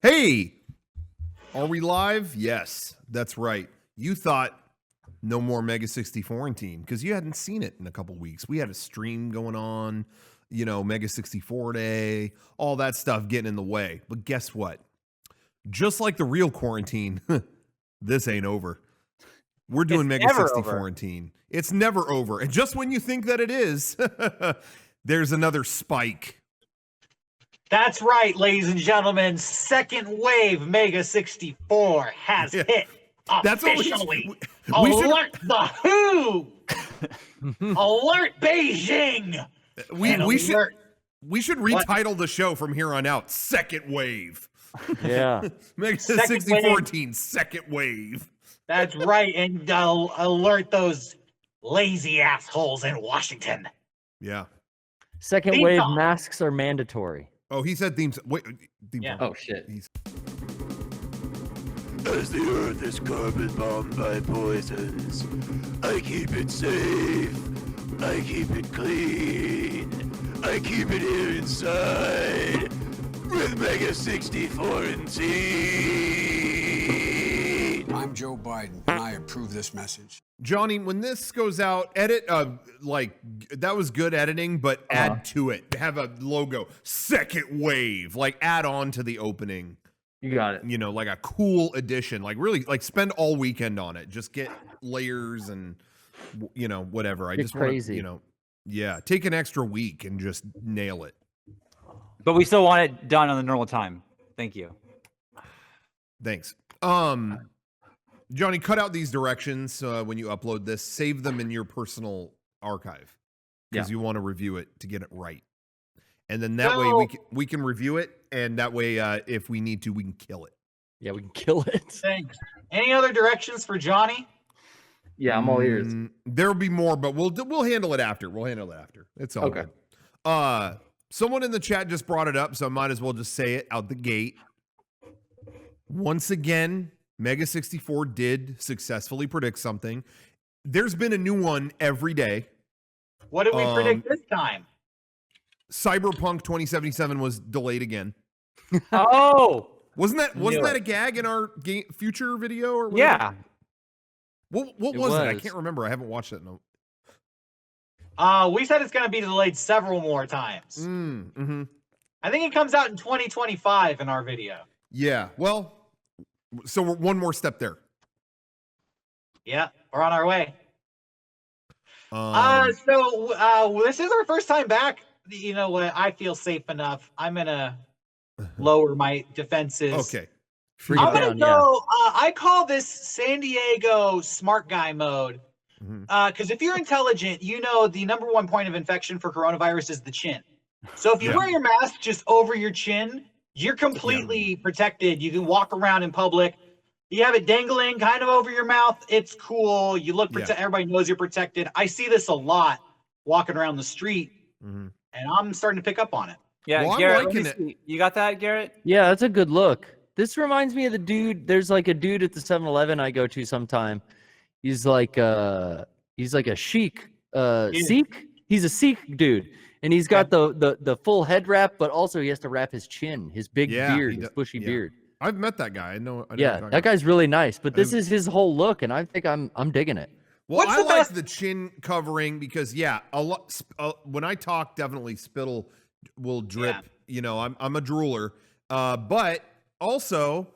Hey, are we live? Yes, that's right. You thought no more Mega64antine because you hadn't seen it in a couple weeks. We had a stream going on, Mega64 Day, all that stuff getting in the way. But guess what? Just like the real quarantine, this ain't over. We're doing Mega64antine. It's never over. And just when you think that it is, there's another spike. That's right, ladies and gentlemen. Second wave Mega64 has hit officially. Alert the WHO! Alert Beijing! We should retitle the show from here on out. Second wave. Yeah. Mega64antine, second wave. That's right, and alert those lazy assholes in Washington. Yeah. Second wave masks are mandatory. Oh, he said theme. Wait, theme song. Oh shit. As the earth is carbon bombed by poisons, I keep it safe. I keep it clean. I keep it here inside with Mega64antine. I'm Joe Biden, and I approve this message. Johnny, when this goes out, edit that was good editing, but add to it. Have a logo. Second wave. Add on to the opening. You got it. Like a cool addition. Really, spend all weekend on it. Just get layers and whatever. It's crazy. Yeah. Take an extra week and just nail it. But we still want it done on the normal time. Thank you. Thanks. Johnny, cut out these directions when you upload this. Save them in your personal archive because you want to review it to get it right. And then that way we can review it, and that way if we need to, we can kill it. Yeah, we can kill it. Thanks. Any other directions for Johnny? Yeah, I'm all ears. There'll be more, but we'll handle it after. We'll handle it after. It's all good. Someone in the chat just brought it up, so I might as well just say it out the gate. Once again, Mega64 did successfully predict something. There's been a new one every day. What did we predict this time? Cyberpunk 2077 was delayed again. Oh, wasn't that a gag in our future video or whatever? Yeah. What was it? I can't remember. I haven't watched it. No. We said it's going to be delayed several more times. I think it comes out in 2025 in our video. Yeah. Well, so we're one more step there. Yeah, we're on our way. So this is our first time back. You know what? I feel safe enough. I'm gonna lower my defenses. Okay. I'm gonna go. I call this San Diego smart guy mode. Because if you're intelligent, you know the number one point of infection for coronavirus is the chin. So if you wear your mask just over your chin, you're completely protected. You can walk around in public. You have it dangling kind of over your mouth. It's cool. You look everybody knows you're protected. I see this a lot walking around the street, and I'm starting to pick up on it. Yeah, well, Garrett, you got that, Garrett? Yeah, that's a good look. This reminds me of the dude. There's a dude at the 7-Eleven I go to sometime. He's like a Sikh. He's a Sikh dude. And he's got the full head wrap, but also he has to wrap his chin, his big beard, his bushy beard. I've met that guy. I know that guy's really nice, but this is his whole look, and I think I'm digging it. Well, I like the chin covering because a lot. When I talk, definitely spittle will drip. I'm a drooler, but also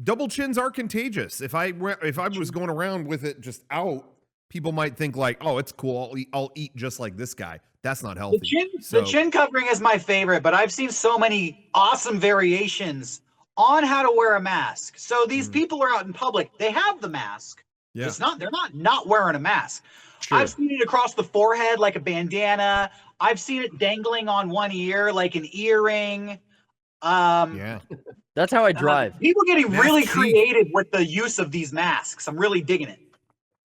double chins are contagious. If I was going around with it just out, people might think oh, it's cool. I'll eat just like this guy. That's not healthy. The chin covering is my favorite, but I've seen so many awesome variations on how to wear a mask. So these people are out in public. They have the mask. Yeah. They're not wearing a mask. True. I've seen it across the forehead like a bandana. I've seen it dangling on one ear like an earring. That's how I drive. People getting really creative with the use of these masks. I'm really digging it.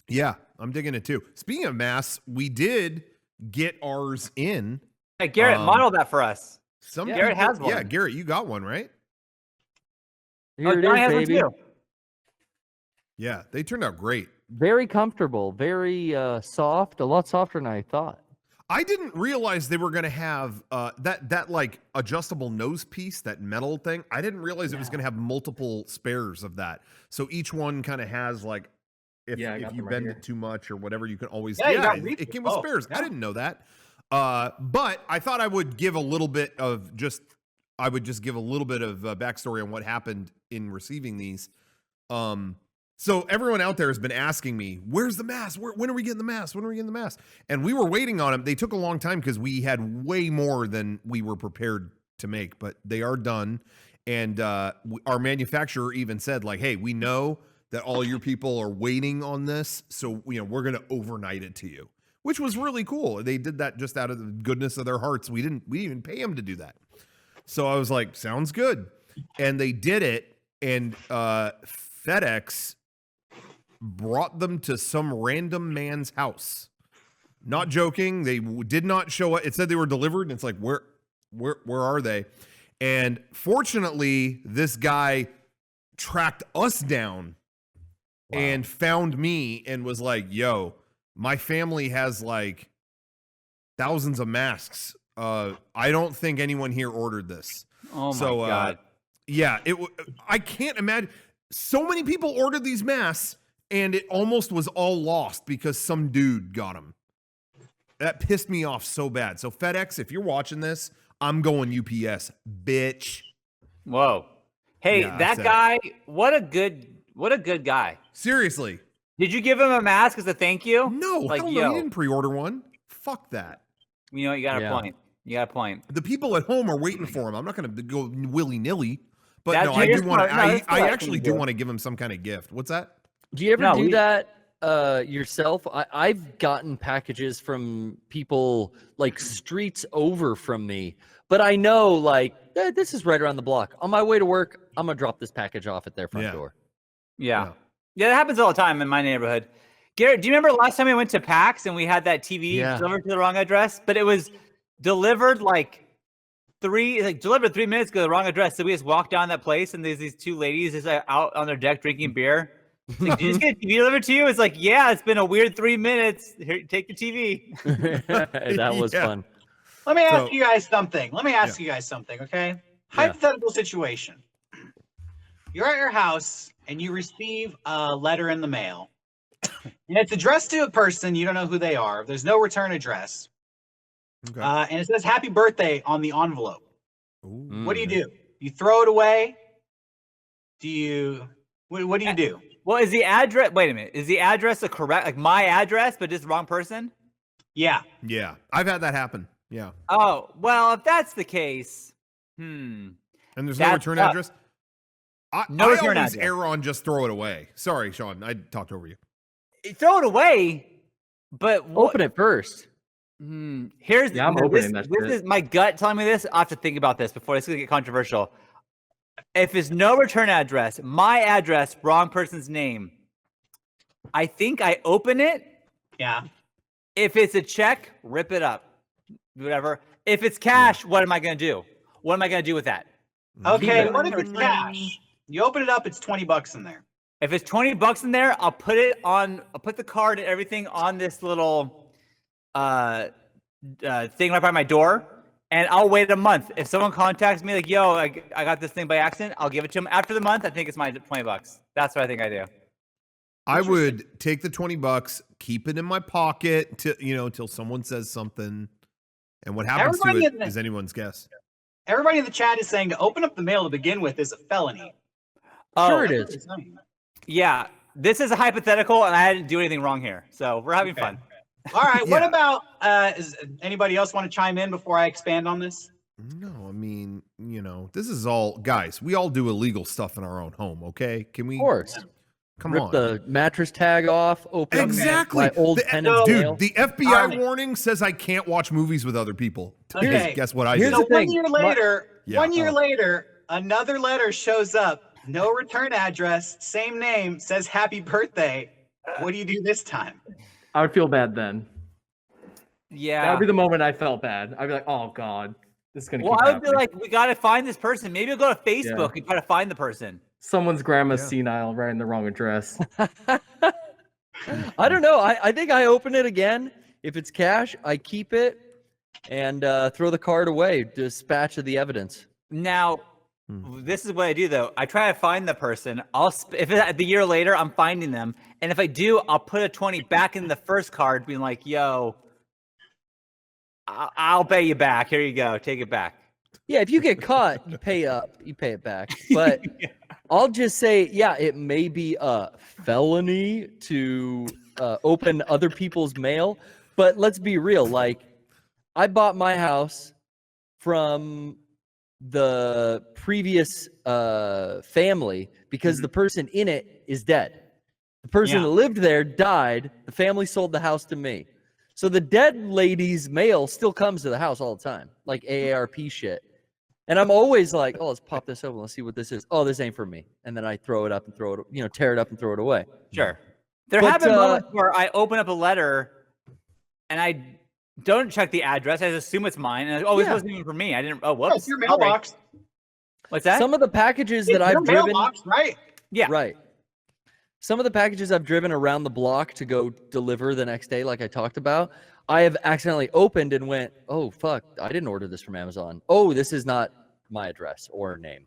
Yeah, I'm digging it too. Speaking of masks, we did get ours in. Hey, Garrett, model that for us. Garrett has one. Yeah, Garrett, you got one, right? Here it is, baby. Yeah, they turned out great. Very comfortable, very soft, a lot softer than I thought. I didn't realize they were going to have that like adjustable nose piece, that metal thing. I didn't realize it was going to have multiple spares of that. So each one kind of has like, if you bend it too much or whatever, you can always it came with spares. Yeah. I didn't know that. But I thought I would give a little bit of give a little bit of backstory on what happened in receiving these. So everyone out there has been asking me, where's the mask? When are we getting the mask? When are we getting the mask? And we were waiting on them. They took a long time because we had way more than we were prepared to make, but they are done. And our manufacturer even said, like, hey, we know that all your people are waiting on this, so we're going to overnight it to you, which was really cool. They did that just out of the goodness of their hearts. We didn't even pay them to do that. So I was like, sounds good. And they did it, and FedEx brought them to some random man's house. Not joking. They did not show up. It said they were delivered, and it's like, where are they? And fortunately, this guy tracked us down and found me and was like, yo, my family has like thousands of masks. I don't think anyone here ordered this. Oh my God. Yeah, I can't imagine. So many people ordered these masks, and it almost was all lost because some dude got them. That pissed me off so bad. So FedEx, if you're watching this, I'm going UPS, bitch. Whoa. Hey, that guy, what a good guy. Seriously. Did you give him a mask as a thank you? No, like, hell no, he didn't pre-order one. Fuck that. You know, you got a point. You got a point. The people at home are waiting for him. I'm not going to go willy-nilly. But no, I do want to. I actually do want to give him some kind of gift. What's that? Do you ever do that yourself? I've gotten packages from people like streets over from me, but I know like this is right around the block. On my way to work, I'm gonna drop this package off at their front door. Yeah, that happens all the time in my neighborhood. Garrett, do you remember last time we went to PAX and we had that TV delivered to the wrong address? But it was delivered delivered 3 minutes ago to the wrong address. So we just walked down that place and there's these two ladies just out on their deck drinking beer. It's like, did you just get a TV delivered to you? It's like, yeah, it's been a weird 3 minutes. Here, take the TV. That was fun. Let me ask you guys something. Okay. Hypothetical situation. You're at your house and you receive a letter in the mail. And it's addressed to a person. You don't know who they are. There's no return address. Okay. And it says happy birthday on the envelope. Ooh. What do? You throw it away? What do you do? Well, is the address, wait a minute. Is the address a correct, like my address, but just the wrong person? Yeah. Yeah. I've had that happen. Yeah. Oh, well, if that's the case, And there's no return address? I always err on just throw it away. Sorry, Sean. I talked over you. Throw it away, but open it first. Here's I'm opening that. This is my gut telling me this. I have to think about this before this is gonna get controversial. If it's no return address, my address, wrong person's name, I think I open it. Yeah. If it's a check, rip it up. Whatever. If it's cash, what am I gonna do? What am I gonna do with that? Okay, what if it's cash? You open it up, it's $20 in there. If it's $20 in there, I'll put the card and everything on this little thing right by my door, and I'll wait a month. If someone contacts me like, yo, I got this thing by accident, I'll give it to them. After the month, I think it's my $20. That's what I think I do. I would take the $20, keep it in my pocket till someone says something, and what happens to it is anyone's guess. Everybody in the chat is saying to open up the mail to begin with is a felony. Sure it is. Yeah, this is a hypothetical, and I didn't do anything wrong here, so we're having fun. All right. What about? Does anybody else want to chime in before I expand on this? No, I mean, this is all guys. We all do illegal stuff in our own home. Okay, can we? Of course. Come Rip on. the mattress tag off. Open exactly. My old penance mail. The FBI warning says I can't watch movies with other people. Okay. Guess what I did? So 1 year later, another letter shows up. No return address, same name, says happy birthday. What do you do this time? I would feel bad then. Yeah. That would be the moment I felt bad. I'd be like, oh, God, this is going to keep I would happening. be like, we got to find this person. Maybe I'll go to Facebook and try to find the person. Someone's grandma's senile, writing the wrong address. I don't know. I think I open it again. If it's cash, I keep it. and throw the card away. Dispatch of the evidence. Now, this is what I do though. I try to find the person. If the year later I'm finding them, and if I do, I'll put a 20 back in the first card, being like, "Yo, I'll pay you back. Here you go. Take it back." Yeah, if you get caught, you pay up. You pay it back. But I'll just say, yeah, it may be a felony to open other people's mail. But let's be real. Like, I bought my house from the previous family because the person in it is dead. The person that lived there died. The family sold the house to me. So the dead lady's mail still comes to the house all the time, like AARP shit. And I'm always like, oh, let's pop this open. Let's see what this is. Oh, this ain't for me. And then I throw it up and throw it, tear it up and throw it away. Sure. There have been moments where I open up a letter and I don't check the address. I just assume it's mine. And this wasn't even for me. I didn't. Oh, whoops. It's your mailbox. What's that? Some of the packages that I've driven. Mailbox, right? Yeah. Right. Some of the packages I've driven around the block to go deliver the next day, like I talked about, I have accidentally opened and went, oh, fuck, I didn't order this from Amazon. Oh, this is not my address or name.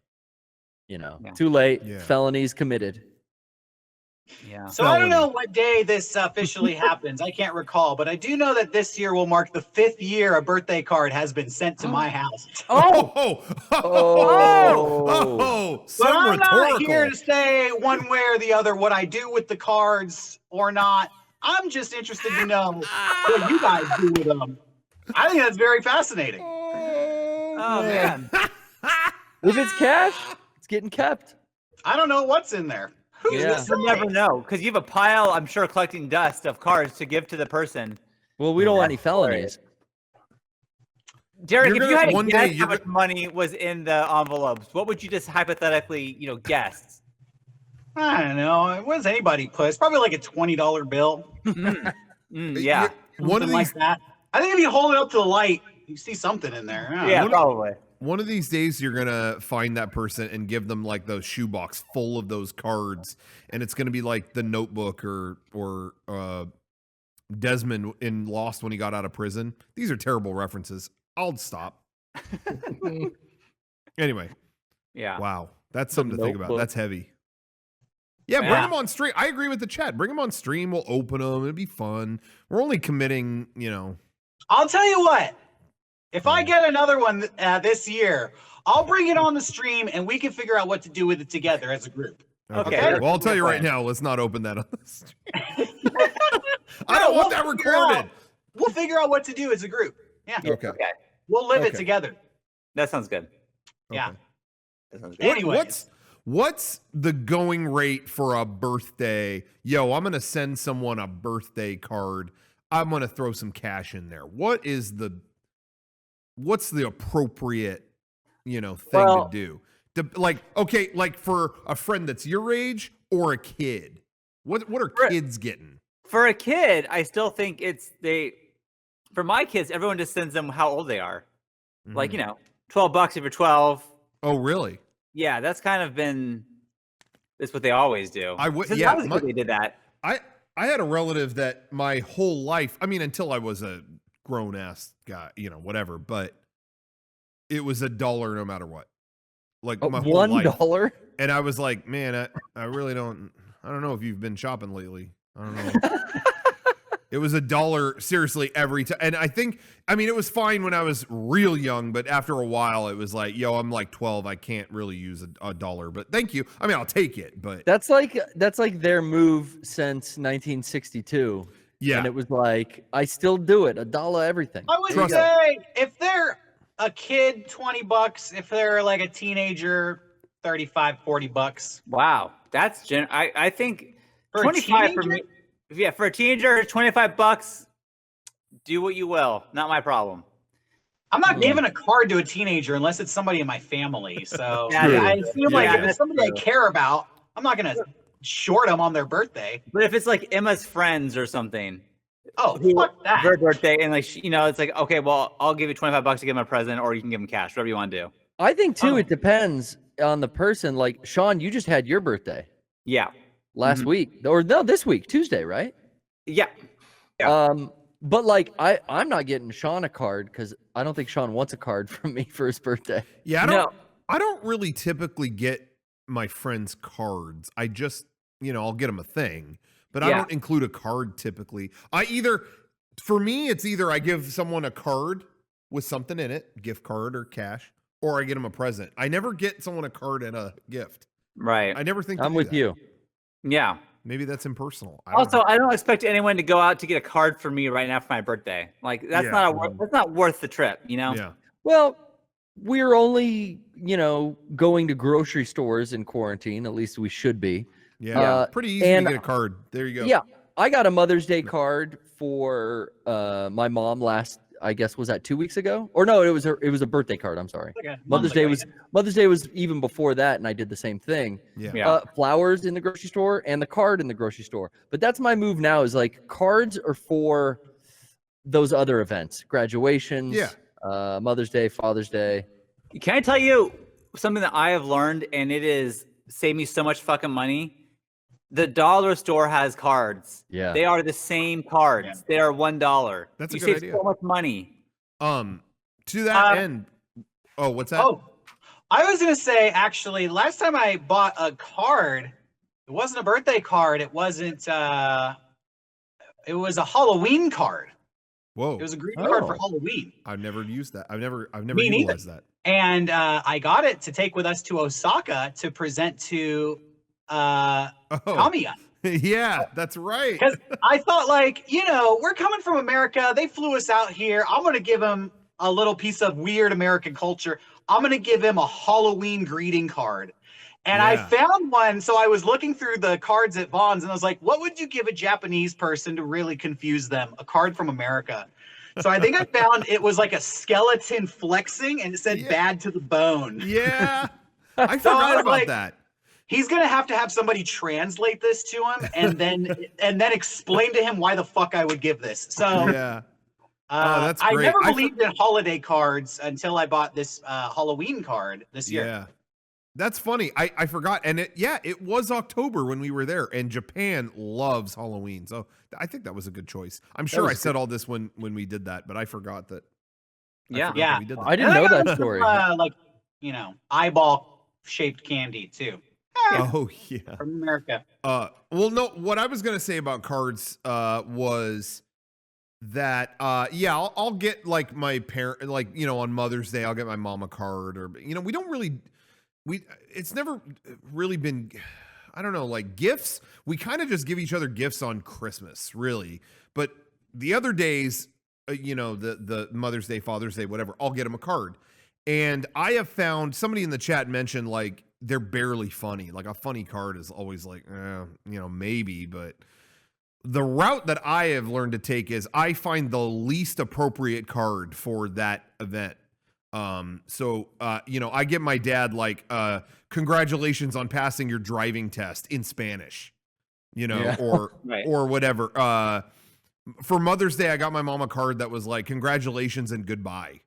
Too late. Yeah. Felonies committed. Yeah. So I don't know what day this officially happens. I can't recall, but I do know that this year will mark the 5th year a birthday card has been sent to my house. So But I'm rhetorical. not here to say one way or the other what I do with the cards or not. I'm just interested to know what you guys do with them. I think that's very fascinating. Oh man. If it's cash, it's getting kept. I don't know what's in there. Who's Yeah. to You'll say? never know because you have a pile, I'm sure, collecting dust of cards to give to the person. Well, we don't want any felonies. Derek, You're if you gonna- had to one day guess how you're much money was in the envelopes, what would you just hypothetically, guess? I don't know. What does anybody put? It's probably like a $20 bill. Yeah. One of Something these like that. I think if you hold it up to the light, you see something in there. I don't Yeah, know. probably. One of these days, you're gonna find that person and give them like those shoebox full of those cards, and it's gonna be like the Notebook or Desmond in Lost when he got out of prison. These are terrible references. I'll stop. Anyway, Yeah. wow, that's something to think about. Notebook. That's heavy. Yeah, bring Yeah. them on stream. I agree with the chat. Bring them on stream. We'll open them. It'd be fun. We're only committing, I'll tell you what. If I get another one this year, I'll bring it on the stream and we can figure out what to do with it together as a group. Okay. Well, I'll tell you right now. Let's not open that on the stream. I don't want that recorded. We'll figure out what to do as a group. Yeah. Okay. Okay. We'll live it Okay. together. That sounds good. Yeah. Okay. That sounds good. Anyways. What's the going rate for a birthday? Yo, I'm gonna send someone a birthday card. I'm gonna throw some cash in there. What's the appropriate, thing to do? Like for a friend that's your age or a kid. What are kids getting? For a kid, I still think for my kids, everyone just sends them how old they are. Like, $12 if you're 12. Oh, really? Yeah, that's kind of been that's what they always do. Since yeah, I was a kid, they did that. I had a relative that my whole life, I mean, until I was a grown ass guy, whatever, but it was $1 no matter what. Like my whole life. $1? And I was like, man, I really don't know if you've been shopping lately. I don't know. It was $1 seriously every time. And it was fine when I was real young, but after a while it was like, yo, I'm like 12. I can't really use $1, but thank you. I mean, I'll take it, but That's like their move since 1962. yeah. And it was like, I still do it. $1 everything. I would Trust say if they're a kid, $20. If they're like a teenager, $35, $40. Wow. That's I think For a 25 for teenager? me. Yeah, for a teenager, $25. Do what you will. Not my problem. I'm not giving a card to a teenager unless it's somebody in my family. So Yeah, I assume like if that's it's somebody I care about, I'm not gonna short them on their birthday. But if it's like Emma's friends or something, Oh, fuck that. her birthday, and like it's like, okay, well, I'll give you $25 to give him a present, or you can give him cash, whatever you want to do. I think too, Oh. it depends on the person. Like Sean, you just had your birthday Yeah. last week, or no, this week, Tuesday, right? Yeah. Yeah. But like I'm not getting Sean a card because I don't think Sean wants a card from me for his birthday. Yeah, No. I don't really typically get my friends cards. I just, I'll get them a thing, but I Yeah. don't include a card typically. For me, it's either I give someone a card with something in it, gift card or cash, or I get them a present. I never get someone a card and a gift. Right. I never think to I'm do with that. you. Yeah. Maybe that's impersonal. Also, I don't expect anyone to go out to get a card for me right now for my birthday. Like that's Yeah. that's not worth the trip, you know? Yeah. Well, we're only, going to grocery stores in quarantine. At least we should be. Yeah. Pretty easy to and get a card. There you go. Yeah, I got a Mother's Day card for my mom I guess was that 2 weeks ago? Or no, it was a birthday card. I'm sorry. Okay. Mother's Day was even before that, and I did the same thing. Yeah. Flowers in the grocery store and the card in the grocery store. But that's my move now. Is like cards are for those other events, graduations, Mother's Day, Father's Day. Can I tell you something that I have learned, and it is saved me so much fucking money? The dollar store has cards. Yeah. They are the same cards. Yeah. They are $1. That's you a good save idea. so much money. To that end. Oh, what's that? Oh, I was gonna say actually, last time I bought a card, it wasn't a birthday card. It wasn't. It was a Halloween card. Whoa. It was a greeting card for Halloween. I've never used that. I've never Me neither. utilized that. And I got it to take with us to Osaka to present to Kamiya. Yeah, that's right. Because I thought, like, we're coming from America. They flew us out here. I'm going to give him a little piece of weird American culture. I'm going to give him a Halloween greeting card. And I found one. So I was looking through the cards at Vaughn's, and I was like, what would you give a Japanese person to really confuse them? A card from America. So I think I found it was like a skeleton flexing, and it said bad to the bone. Yeah. I So I forgot was about like, that. He's gonna have to have somebody translate this to him and then explain to him why the fuck I would give this. So Yeah. That's I great. never believed in holiday cards until I bought this Halloween card this year. Yeah. That's funny. I forgot. And it was October when we were there, and Japan loves Halloween. So I think that was a good choice. I'm sure I said all this when we did that, but I forgot that. Yeah. that we did that. I didn't And know got that story. Some, eyeball shaped candy too. Oh yeah. From America. Well, no. What I was gonna say about cards was that I'll get like my parent, like on Mother's Day I'll get my mom a card, or we don't really it's never really been, I don't know, like gifts. We kind of just give each other gifts on Christmas, really. But the other days, the Mother's Day, Father's Day, whatever, I'll get them a card. And I have found, somebody in the chat mentioned, like, they're barely funny. Like, a funny card is always like, maybe. But the route that I have learned to take is I find the least appropriate card for that event. I get my dad, like, congratulations on passing your driving test in Spanish, or Right. or whatever. For Mother's Day, I got my mom a card that was like, congratulations and goodbye.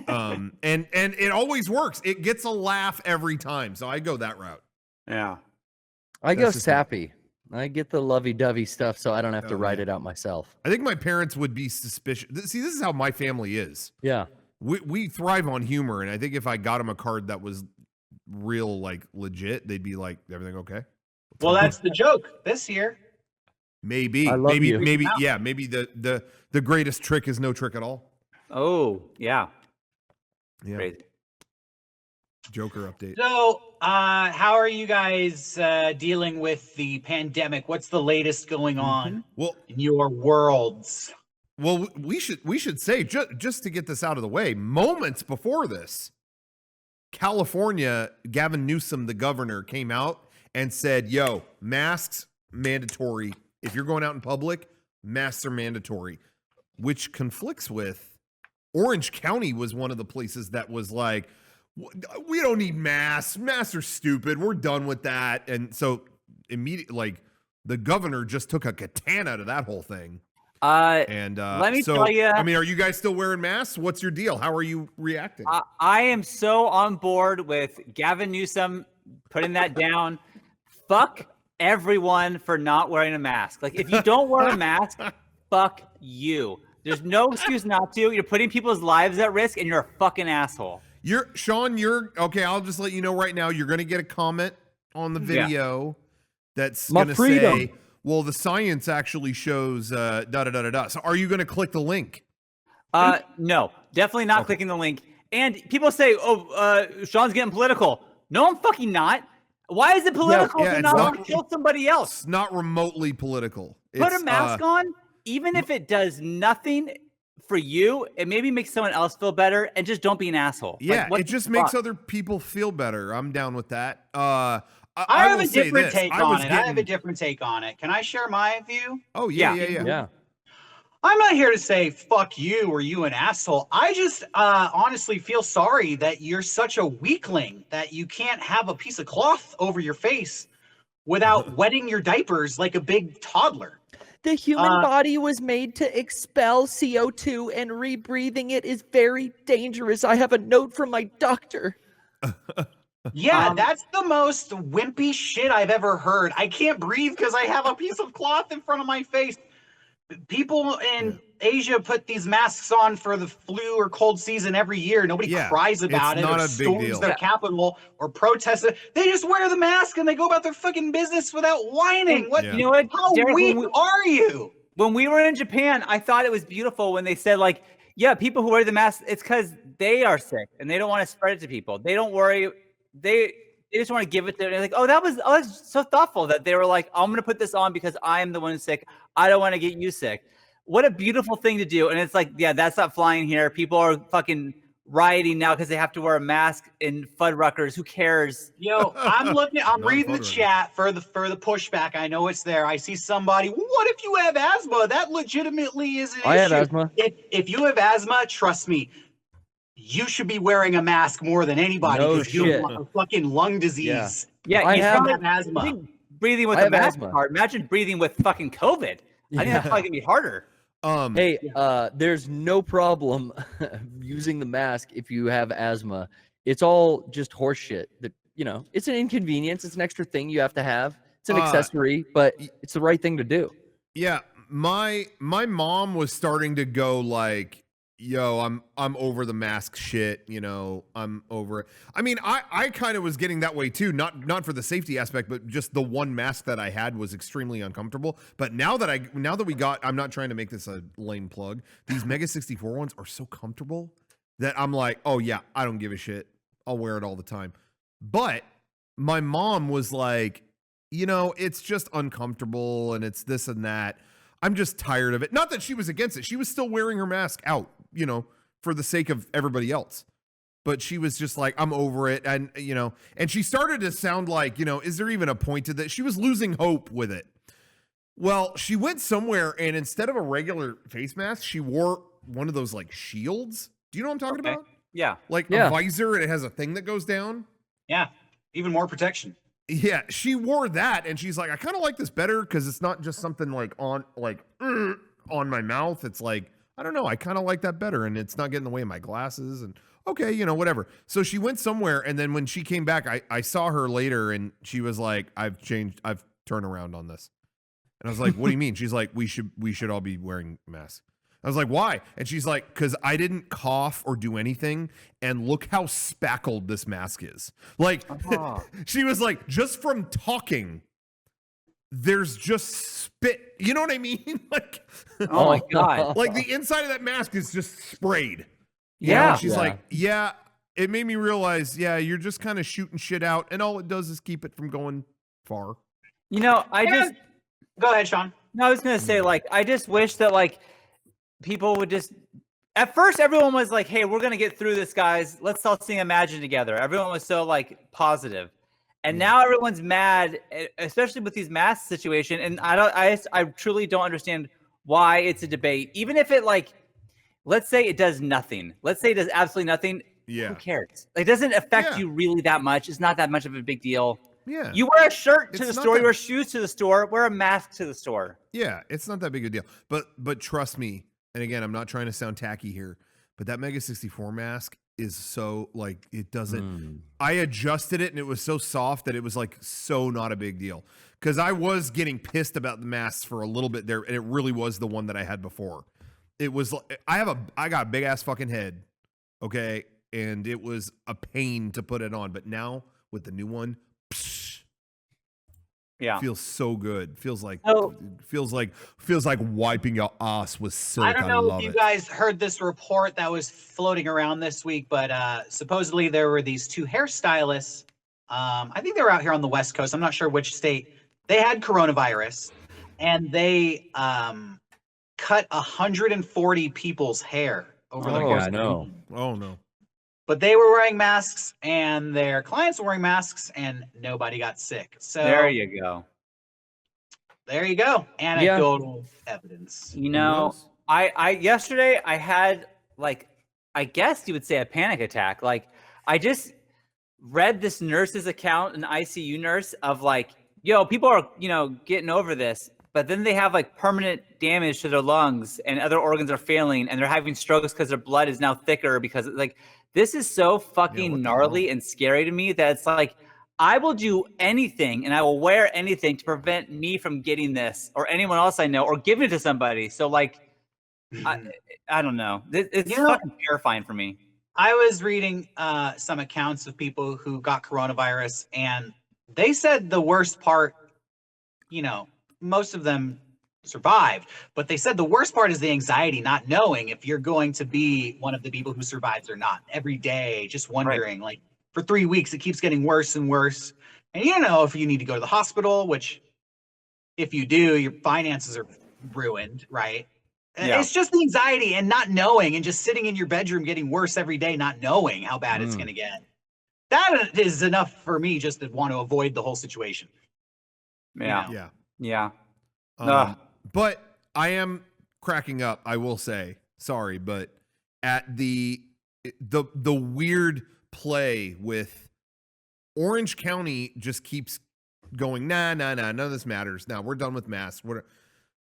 And it always works. It gets a laugh every time. So I go that route. Yeah. I go That's just me. sappy. I get the lovey-dovey stuff, so I don't have to write it out myself. I think my parents would be suspicious. See, this is how my family is. Yeah. We thrive on humor, and I think if I got them a card that was real, like, legit, they'd be like, everything okay? Well, that's the joke this year. Maybe you. maybe the greatest trick is no trick at all. Oh, yeah. Yeah. Crazy. Joker update. So, how are you guys dealing with the pandemic? What's the latest going on Well, in your worlds? Well, we should say, just to get this out of the way, moments before this, California, Gavin Newsom, the governor, came out and said, yo, masks mandatory. If you're going out in public, masks are mandatory, which conflicts with Orange County was one of the places that was like, we don't need masks. Masks are stupid. We're done with that. And so immediately, like, the governor just took a katana to that whole thing. Let me tell you. I mean, are you guys still wearing masks? What's your deal? How are you reacting? I am so on board with Gavin Newsom putting that down. Fuck everyone for not wearing a mask. Like, if you don't wear a mask, fuck you. There's no excuse not to. You're putting people's lives at risk, and you're a fucking asshole. Sean, you're okay. I'll just let you know right now. You're going to get a comment on the video that's going to say, "Well, the science actually shows da da da da da." So, are you going to click the link? No, definitely not clicking the link. And people say, "Oh, Sean's getting political." No, I'm fucking not. Why is it political to not want to kill somebody else? It's not remotely political. Put a mask on, even if it does nothing for you, it maybe makes someone else feel better, and just don't be an asshole. Yeah, like, it just makes other people feel better. I'm down with that. I have a different take on it. I have a different take on it. Can I share my view? Oh, yeah. I'm not here to say fuck you or you an asshole. I just honestly feel sorry that you're such a weakling that you can't have a piece of cloth over your face without wetting your diapers like a big toddler. The human body was made to expel CO2, and rebreathing it is very dangerous. I have a note from my doctor. Yeah, that's the most wimpy shit I've ever heard. I can't breathe because I have a piece of cloth in front of my face. People in Asia put these masks on for the flu or cold season every year. Nobody cries about it or storms their capital or protests it. They just wear the mask and they go about their fucking business without whining. What? You know what? How Derek, weak are you? When we were in Japan, I thought it was beautiful when they said, like, yeah, people who wear the mask, it's because they are sick and they don't want to spread it to people. They don't worry. They just want to give it to them. Like, that's so thoughtful that they were like, I'm going to put this on because I am the one who's sick. I don't want to get you sick. What a beautiful thing to do. And it's like, yeah, that's not flying here. People are fucking rioting now because they have to wear a mask in Fuddruckers. Who cares? Yo, I'm reading the chat for the pushback. I know it's there. I see somebody, what if you have asthma? That legitimately is an issue. I have asthma. If you have asthma, trust me, you should be wearing a mask more than anybody because you have a fucking lung disease. Yeah, I have asthma. Breathing with a mask hard. Imagine breathing with fucking COVID. I think that's probably gonna be harder. There's no problem using the mask if you have asthma. It's all just horse shit. That it's an inconvenience. It's an extra thing you have to have. It's an accessory, but it's the right thing to do. Yeah, my mom was starting to go like, yo, I'm over the mask shit, I'm over it. I mean, I kind of was getting that way too, not for the safety aspect, but just the one mask that I had was extremely uncomfortable. But now that we got, I'm not trying to make this a lame plug, these Mega64 ones are so comfortable that I'm like, oh yeah, I don't give a shit. I'll wear it all the time. But my mom was like, it's just uncomfortable and it's this and that. I'm just tired of it. Not that she was against it. She was still wearing her mask out, for the sake of everybody else. But she was just like, I'm over it. And, and she started to sound like, is there even a point to that? She was losing hope with it. Well, she went somewhere and instead of a regular face mask, she wore one of those like shields. Do you know what I'm talking about? Yeah. Like a visor and it has a thing that goes down. Yeah. Even more protection. Yeah, she wore that, and she's like, I kind of like this better because it's not just something like on my mouth. It's like, I don't know, I kind of like that better, and it's not getting in the way of my glasses, and okay, whatever. So she went somewhere, and then when she came back, I saw her later, and she was like, I've turned around on this. And I was like, what do you mean? She's like, we should all be wearing masks. I was like, why? And she's like, because I didn't cough or do anything. And look how spackled this mask is. Like, she was like, just from talking, there's just spit. You know what I mean? Like, oh my God. Like the inside of that mask is just sprayed. Yeah. She's like, yeah, it made me realize, you're just kind of shooting shit out. And all it does is keep it from going far. Go ahead, Sean. No, I was going to say, like, I just wish that, like, people would just, at first everyone was like, hey, we're going to get through this, guys. Let's all sing Imagine together. Everyone was so like positive. And now everyone's mad, especially with these mask situation. And I truly don't understand why it's a debate. Even if it like, let's say it does nothing. Let's say it does absolutely nothing. Yeah. Who cares? It doesn't affect you really that much. It's not that much of a big deal. Yeah. You wear a shirt to the store, you wear shoes to the store, wear a mask to the store. Yeah, it's not that big a deal. But trust me, and again, I'm not trying to sound tacky here, but that Mega64 mask is so like it doesn't. I adjusted it and it was so soft that it was like so not a big deal. Because I was getting pissed about the masks for a little bit there, and it really was the one that I had before. It was I got a big ass fucking head, okay, and it was a pain to put it on. But now with the new one, feels so good. Feels like wiping your ass with silk. I don't know if you guys heard this report that was floating around this week, but supposedly there were these two hairstylists. I think they were out here on the West Coast. I'm not sure which state. They had coronavirus, and they cut 140 people's hair over the course of the week. Oh no! But they were wearing masks, and their clients were wearing masks, and nobody got sick. So there you go. There you go. Anecdotal evidence. You know, I yesterday I had like, I guess you would say a panic attack. Like I just read this nurse's account, an ICU nurse, of like, yo, people are, getting over this, but then they have like permanent damage to their lungs and other organs are failing and they're having strokes because their blood is now thicker because like, this is so fucking gnarly and scary to me that it's like, I will do anything and I will wear anything to prevent me from getting this or anyone else I know or giving it to somebody. So like, I don't know. It's fucking terrifying for me. I was reading some accounts of people who got coronavirus, and they said the worst part, most of them survived, but they said the worst part is the anxiety, not knowing if you're going to be one of the people who survives or not. Every day, just wondering, like for 3 weeks, it keeps getting worse and worse. And you don't know if you need to go to the hospital, which if you do, your finances are ruined, right? Yeah. It's just the anxiety and not knowing and just sitting in your bedroom getting worse every day, not knowing how bad it's going to get. That is enough for me just to want to avoid the whole situation. Yeah. But I am cracking up, I will say. Sorry, but at the weird play with Orange County just keeps going, nah, none of this matters. Now we're done with masks.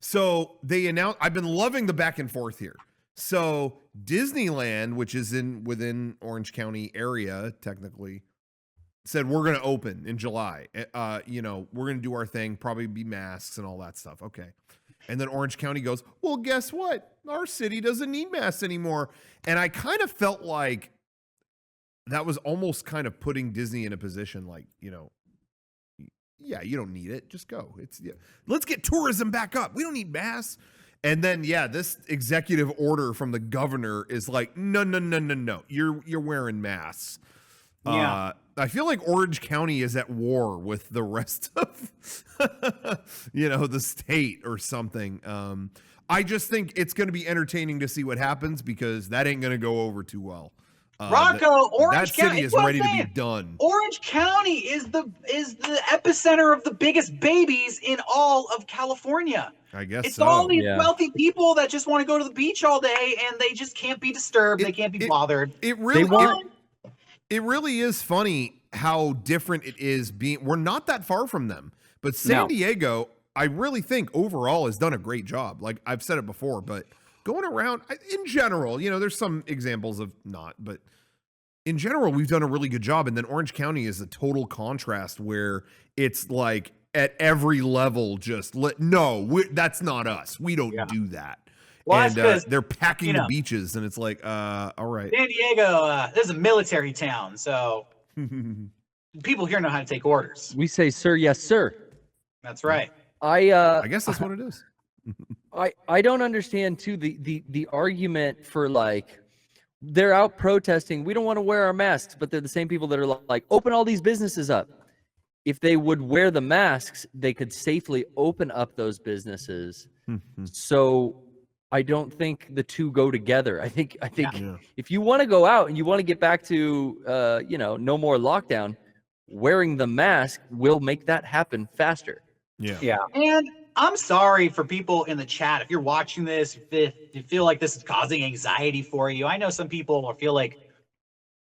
So they announced, I've been loving the back and forth here. So Disneyland, which is within Orange County area, technically, said we're going to open in July. We're going to do our thing, probably be masks and all that stuff. Okay. And then Orange County goes, well, guess what? Our city doesn't need masks anymore. And I kind of felt like that was almost kind of putting Disney in a position like, yeah, you don't need it. Just go. Let's get tourism back up. We don't need masks. And then, this executive order from the governor is like, no. You're wearing masks. Yeah. I feel like Orange County is at war with the rest of, the state or something. I just think it's going to be entertaining to see what happens because that ain't going to go over too well. Rocco, Orange County city is ready to be done. Orange County is the epicenter of the biggest babies in all of California. I guess it's all these wealthy people that just want to go to the beach all day and they just can't be disturbed. They can't be bothered. It really is funny how different it is being. We're not that far from them, but San Diego, I really think overall has done a great job. Like I've said it before, but going around in general, there's some examples of not, but in general, we've done a really good job. And then Orange County is a total contrast where it's like at every level, that's not us. We don't do that. Well, and they're packing the beaches and it's like, all right. San Diego, this is a military town. So people here know how to take orders. We say, sir, yes, sir. That's right. I guess that's what it is. I don't understand too the argument for like they're out protesting. We don't want to wear our masks, but they're the same people that are like open all these businesses up. If they would wear the masks, they could safely open up those businesses. So I don't think the two go together. I think if you want to go out and you want to get back to no more lockdown, wearing the mask will make that happen faster. Yeah. And I'm sorry for people in the chat. If you're watching this, if you feel like this is causing anxiety for you, I know some people feel like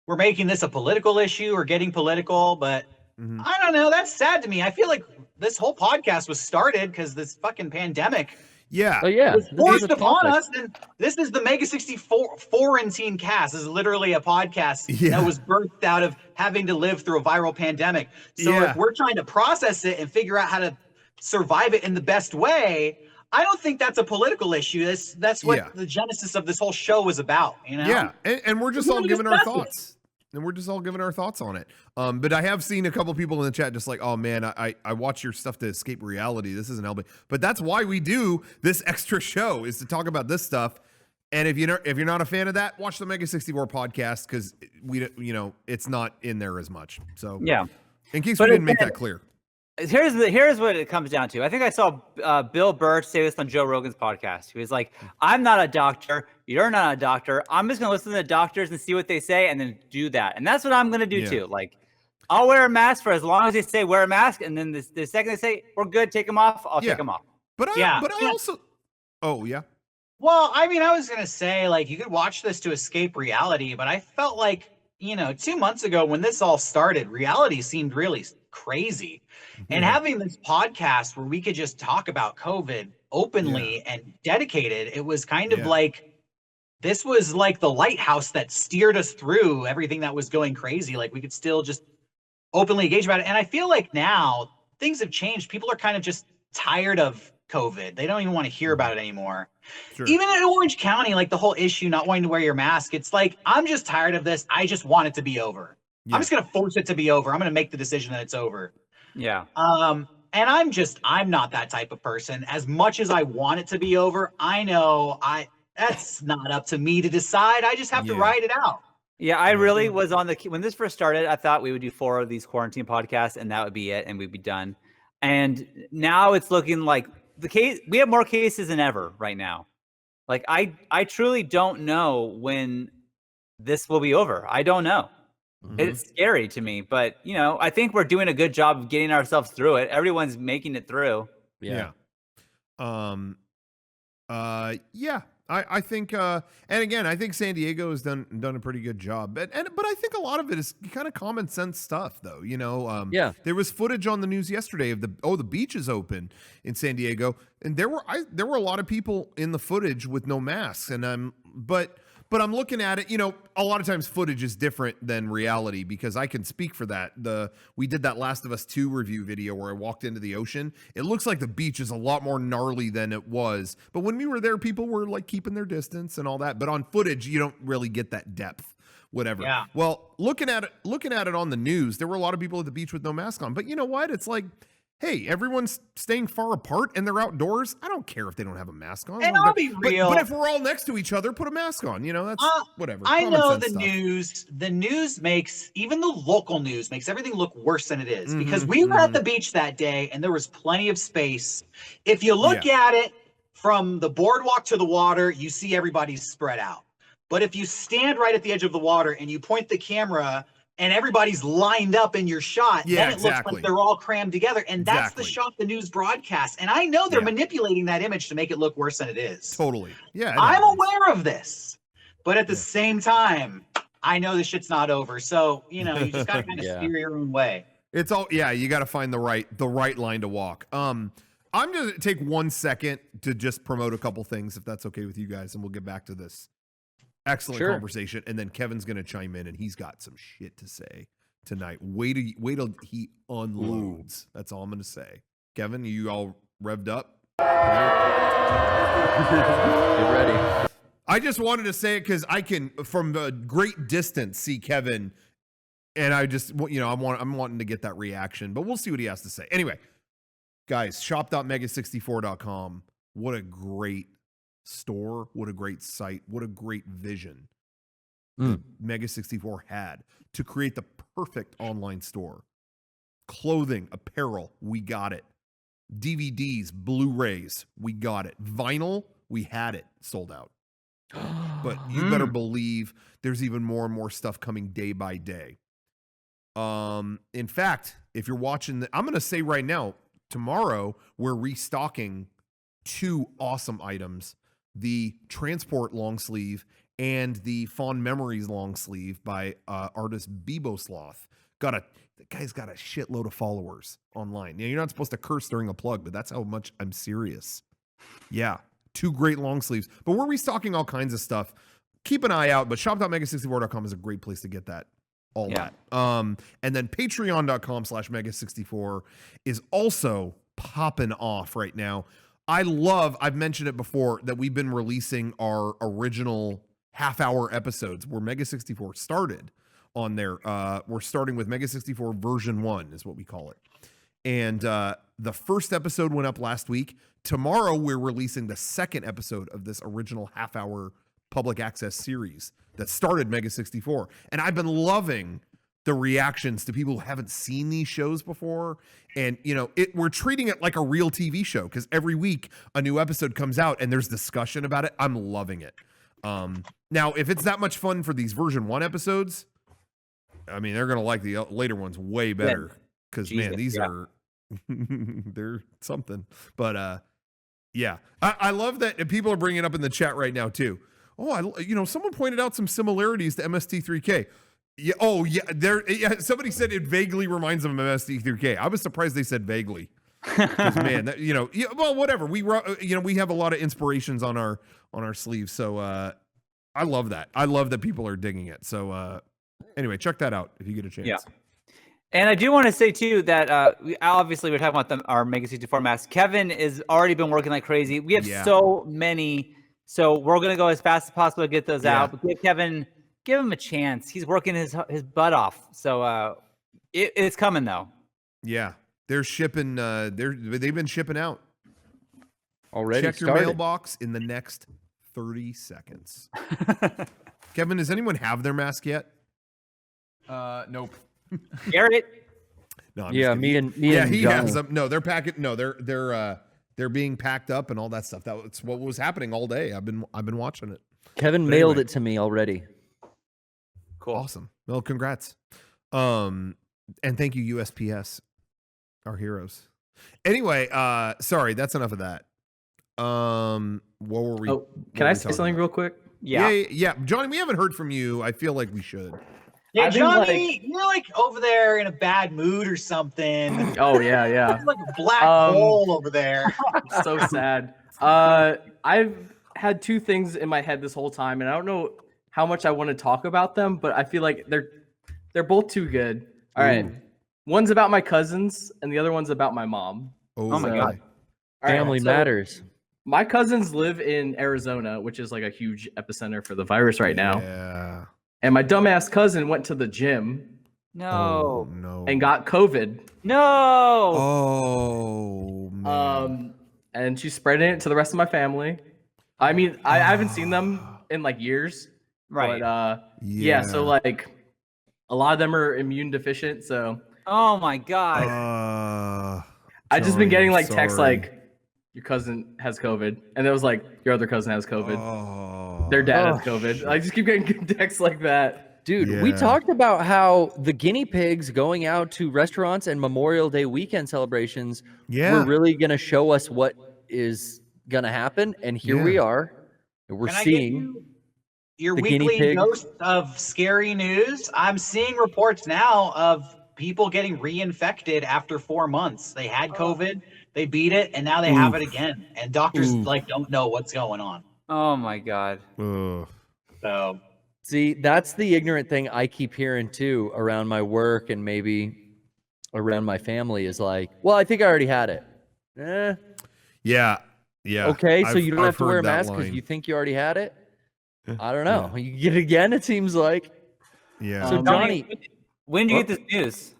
we're making this a political issue or getting political, but I don't know. That's sad to me. I feel like this whole podcast was started because this fucking pandemic Yeah. Oh yeah, It was this is forced a upon topic. us, and this is the Mega64antine cast. This is literally a podcast Yeah. that was birthed out of having to live through a viral pandemic. So Yeah. if we're trying to process it and figure out how to survive it in the best way, I don't think that's a political issue. That's what Yeah. the genesis of this whole show was about, you know? Yeah, and we're just We're all gonna giving our discuss it. thoughts. And we're just all giving our thoughts on it. But I have seen a couple people in the chat just like, oh man, I watch your stuff to escape reality. This isn't helping. But that's why we do this extra show, is to talk about this stuff. And if you're not a fan of that, watch the Mega64 podcast, because it's not in there as much. So Yeah. in case But we didn't make again, that clear. Here's what it comes down to. I think I saw Bill Burr say this on Joe Rogan's podcast. He was like, "I'm not a doctor. You're not a doctor. I'm just gonna listen to the doctors and see what they say, and then do that." And that's what I'm gonna do too. Like, I'll wear a mask for as long as they say wear a mask, and then the second they say we're good, take them off, I'll take them off. But I also, oh yeah. Well, I mean, I was gonna say, like, you could watch this to escape reality, but I felt like, 2 months ago when this all started, reality seemed really crazy. And having this podcast where we could just talk about COVID openly and dedicated, it was kind of like, this was like the lighthouse that steered us through everything that was going crazy. Like, we could still just openly engage about it. And I feel like now things have changed. People are kind of just tired of COVID. They don't even want to hear about it anymore. Sure. Even in Orange County, like the whole issue not wanting to wear your mask, it's like, I'm just tired of this. I just want it to be over. I'm just going to force it to be over. I'm going to make the decision that it's over. Yeah. And I'm not that type of person. As much as I want it to be over, I know that's not up to me to decide. I just have to ride it out. Yeah, I really was on when this first started, I thought we would do 4 of these quarantine podcasts and that would be it and we'd be done. And now it's looking like we have more cases than ever right now. Like, I truly don't know when this will be over. I don't know. It's scary to me, but I think we're doing a good job of getting ourselves through it. Everyone's making it through. Yeah. I think, and again, I think San Diego has done a pretty good job. But I think a lot of it is kind of common sense stuff, though. There was footage on the news yesterday of the beach is open in San Diego, and there were a lot of people in the footage with no masks, and But I'm looking at it, a lot of times footage is different than reality, because I can speak for that. We did that Last of Us 2 review video where I walked into the ocean. It looks like the beach is a lot more gnarly than it was. But when we were there, people were like keeping their distance and all that. But on footage, you don't really get that depth, whatever. Yeah. Well, looking at it on the news, there were a lot of people at the beach with no mask on. But you know what? It's like, hey, everyone's staying far apart and they're outdoors. I don't care if they don't have a mask on. And I'll be real. But if we're all next to each other, put a mask on. That's whatever. I Common know sense the news makes, even the local news makes everything look worse than it is, because we were at the beach that day and there was plenty of space. If you look at it from the boardwalk to the water, you see everybody's spread out. But if you stand right at the edge of the water and you point the camera and everybody's lined up in your shot, then it looks like they're all crammed together. And that's the shot the news broadcasts. And I know they're manipulating that image to make it look worse than it is. Totally. Yeah. I'm aware of this. But at the same time, I know this shit's not over. So, you just gotta kind of steer your own way. It's all, you got to find the right line to walk. I'm going to take 1 second to just promote a couple things, if that's okay with you guys, and we'll get back to this excellent conversation, and then Kevin's gonna chime in, and he's got some shit to say tonight. Wait till he unloads. That's all I'm gonna say. Kevin, you all revved up? Get ready. I just wanted to say it because I can, from a great distance, see Kevin, and I just, I'm wanting to get that reaction, but we'll see what he has to say. Anyway, guys, shop.mega64.com. What a great store, what a great site, what a great vision Mega64 had to create the perfect online store. Clothing, apparel, we got it. DVDs, Blu-rays, we got it. Vinyl, we had it, sold out. But you better believe there's even more and more stuff coming day by day. In fact, if you're watching, I'm going to say right now, tomorrow we're restocking 2 awesome items. The Transport long sleeve and the Fond Memories long sleeve by artist Bebo Sloth. The guy's got a shitload of followers online. You're not supposed to curse during a plug, but that's how much I'm serious. Yeah, 2 great long sleeves. But we're restocking all kinds of stuff. Keep an eye out, but shop.mega64.com is a great place to get that. All that. And then patreon.com/mega64 is also popping off right now. I've mentioned it before, that we've been releasing our original half-hour episodes where Mega64 started on there. We're starting with Mega64 version 1 is what we call it. And the first episode went up last week. Tomorrow, we're releasing the second episode of this original half-hour public access series that started Mega64. And I've been loving the reactions to people who haven't seen these shows before. And, we're treating it like a real TV show because every week a new episode comes out and there's discussion about it. I'm loving it. Now, if it's that much fun for these version 1 episodes, I mean, they're going to like the later ones way better because, man, these are, they're something. But, yeah, I love that people are bringing it up in the chat right now, too. Oh, someone pointed out some similarities to MST3K. Yeah. Oh, yeah. Somebody said it vaguely reminds them of MST3K. I was surprised they said vaguely. Because man, well, whatever. We have a lot of inspirations on our sleeves. So I love that. I love that people are digging it. So anyway, check that out if you get a chance. Yeah. And I do want to say too that we're talking about our Mega64 masks. Kevin has already been working like crazy. We have so many. So we're gonna go as fast as possible to get those out. But give him a chance. He's working his butt off. So it's coming though. Yeah, they're shipping. They've been shipping out already. Check your mailbox in the next 30 seconds. Kevin, does anyone have their mask yet? Nope. Garrett. No, I'm yeah, just me and he Johnny. has them. No, they're packing. No, they're being packed up and all that stuff. That's what was happening all day. I've been watching it. Kevin mailed it to me already. Cool. Awesome. Well, congrats. And thank you, USPS, our heroes. Anyway, sorry, that's enough of that. What were we? Can I say something real quick? Yeah. Johnny, we haven't heard from you. I feel like we should. Yeah, Johnny, you're like over there in a bad mood or something. Oh yeah. It's like a black hole over there. So sad. I've had 2 things in my head this whole time, and I don't know how much I want to talk about them, but I feel like they're both too good. All right. One's about my cousins, and the other one's about my mom. Oh my God. Family matters. My cousins live in Arizona, which is like a huge epicenter for the virus right now. Yeah. And my dumbass cousin went to the gym. No. And got COVID. No. Oh man. And she's spreading it to the rest of my family. I mean, I haven't seen them in like years. Right. But so like a lot of them are immune deficient. So oh my God. I just been getting like texts like your cousin has COVID, and it was like your other cousin has COVID. Their dad has COVID. I just keep getting texts like that. Dude, we talked about how the guinea pigs going out to restaurants and Memorial Day weekend celebrations were really going to show us what is going to happen. And here we are. We're seeing your weekly dose of scary news. I'm seeing reports now of people getting reinfected after 4 months. They had COVID, they beat it, and now they have it again. And doctors don't know what's going on. Oh my God. So see, that's the ignorant thing I keep hearing too around my work and maybe around my family is like, well, I think I already had it. Yeah. Okay, so you don't have to wear a mask because you think you already had it? I don't know. You get it again, it seems like. Yeah. So Johnny, when did you get this news?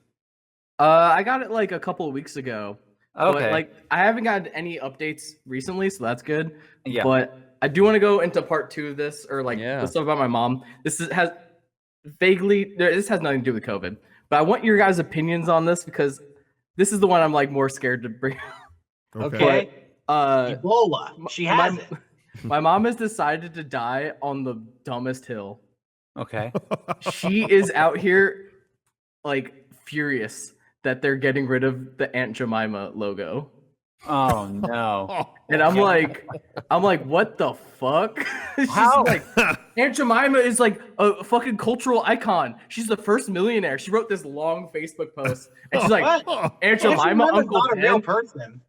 I got it like a couple of weeks ago. Okay. But, like I haven't gotten any updates recently, so that's good. Yeah. But I do want to go into part 2 of this, or like the stuff about my mom. This has nothing to do with COVID, but I want your guys' opinions on this because this is the one I'm like more scared to bring up. Okay. Ebola. She has it. My mom has decided to die on the dumbest hill. Okay. She is out here like furious that they're getting rid of the Aunt Jemima logo. Oh no. And I'm like, what the fuck? She's like, Aunt Jemima is like a fucking cultural icon. She's the first millionaire. She wrote this long Facebook post, and she's like, Aunt Jemima, Uncle not a Ben. real person.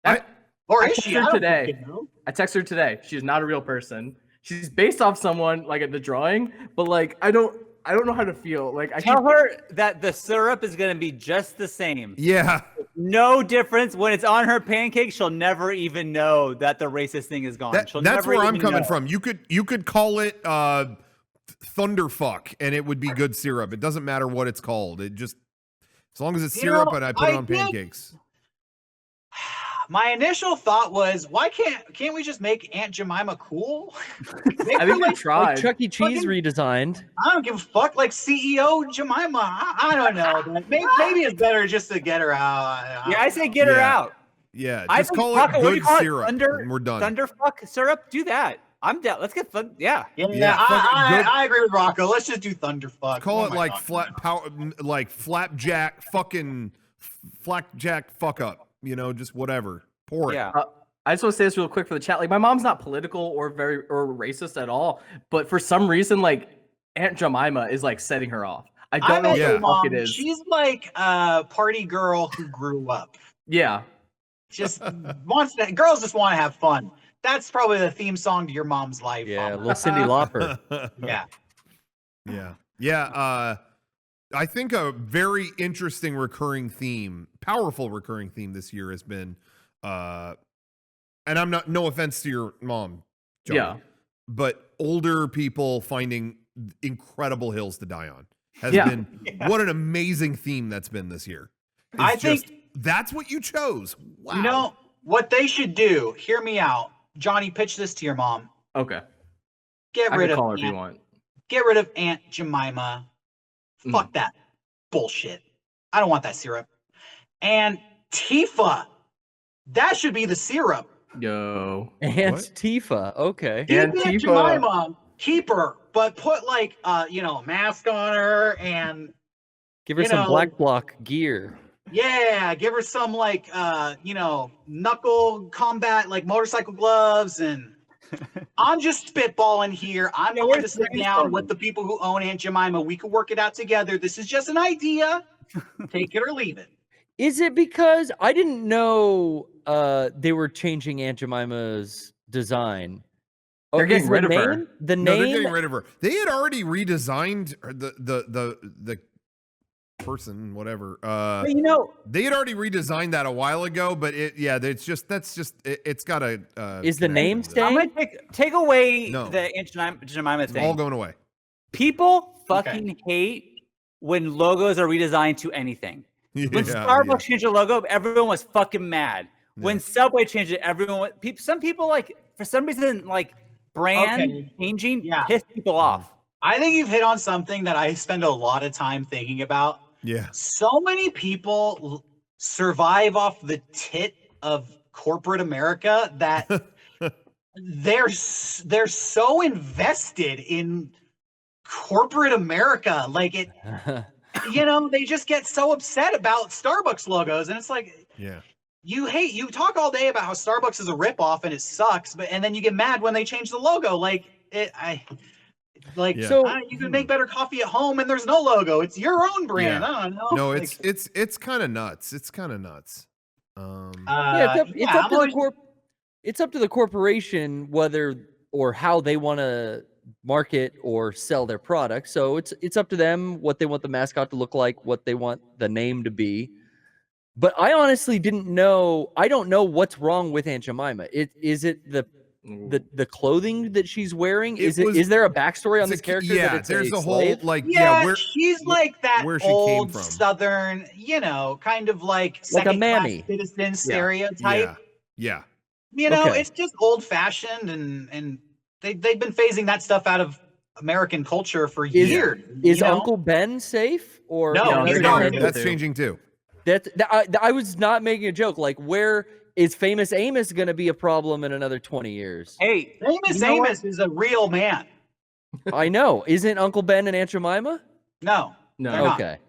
I Or I is texted she? her I don't today. fucking know. I texted her today. She's not a real person. She's based off someone like at the drawing, but like I don't know how to feel. Like Tell her that the syrup is gonna be just the same. Yeah. No difference. When it's on her pancake, she'll never even know that the racist thing is gone. That's never where I'm even coming know. from. You could call it Thunderfuck, and it would be good syrup. It doesn't matter what it's called. It just as long as it's syrup and I put it on pancakes. My initial thought was, why can't we just make Aunt Jemima cool? I think they tried. Like Chuck E. Cheese redesigned. I don't give a fuck. Like CEO Jemima. I don't know. Maybe it's better just to get her out. Yeah, I say get her out. Yeah, I just think call Taco, it what do you good call it? syrup, and we're done. Thunderfuck syrup. Do that. I'm down. Let's get fun. Yeah. I agree with Rocco. Let's just do Thunderfuck. Call What it am I like talking about? flapjack fuck up. You know, just whatever. Pour it. Yeah. I just want to say this real quick for the chat. Like, my mom's not political or racist at all, but for some reason, like Aunt Jemima is like setting her off. I don't know what the fuck it is. She's like a party girl who grew up. Yeah. Just girls just want to have fun. That's probably the theme song to your mom's life. Yeah, little Cyndi Lauper. Yeah. I think a very interesting powerful recurring theme this year has been, and no offense to your mom, Johnny, Yeah, but older people finding incredible hills to die on has been what an amazing theme that's been this year. I think that's what you chose. Wow. You know what they should do? Hear me out. Johnny, pitch this to your mom. Okay. Get rid of call her if you want. Get rid of Aunt Jemima. Fuck that bullshit. I don't want that syrup. And Tifa. That should be the syrup. Yo. Aunt Tifa. Okay. Aunt Aunt Jemima. Keep her, but put like a mask on her and give her some black block gear. Yeah, give her some like knuckle combat like motorcycle gloves, and I'm just spitballing here. I'm going to sit down with the people who own Aunt Jemima. We can work it out together. This is just an idea. Take it or leave it. Is it because I didn't know they were changing Aunt Jemima's design? They're getting rid of her. The No, they're name. getting rid of her. They had already redesigned the person, whatever. But they had already redesigned that a while ago, but it's got a. Is the name staying? I'm gonna take away No. the Aunt Jemima It's thing. all going away. People fucking hate when logos are redesigned to anything. When Starbucks changed the logo, everyone was fucking mad. When Subway changed it, everyone. Some people like for some reason like brand changing piss people off. I think you've hit on something that I spend a lot of time thinking about. Yeah. So many people survive off the tit of corporate America that they're so invested in corporate America. Like it, they just get so upset about Starbucks logos. And it's like, you talk all day about how Starbucks is a ripoff and it sucks, and then you get mad when they change the logo. So you can make better coffee at home and there's no logo. It's your own brand. I don't know. No, it's kind of nuts. It's kind of nuts. It's up to the corporation whether or how they want to market or sell their product. So it's up to them what they want the mascot to look like, what they want the name to be. But I honestly didn't know. I don't know what's wrong with Aunt Jemima. Is it the clothing that she's wearing? Is there a backstory on this character? Yeah, that it's there's a slave? whole like she's like that where she old came from. Southern, kind of like a second mammy class citizen stereotype. Yeah. It's just old fashioned, and they've been phasing that stuff out of American culture for years. Is Uncle Ben safe or no? That's changing too. I was not making a joke. Like, where is Famous Amos going to be a problem in another 20 years? Hey, Famous Amos is a real man. I know. Isn't Uncle Ben and Aunt Jemima? No. Okay.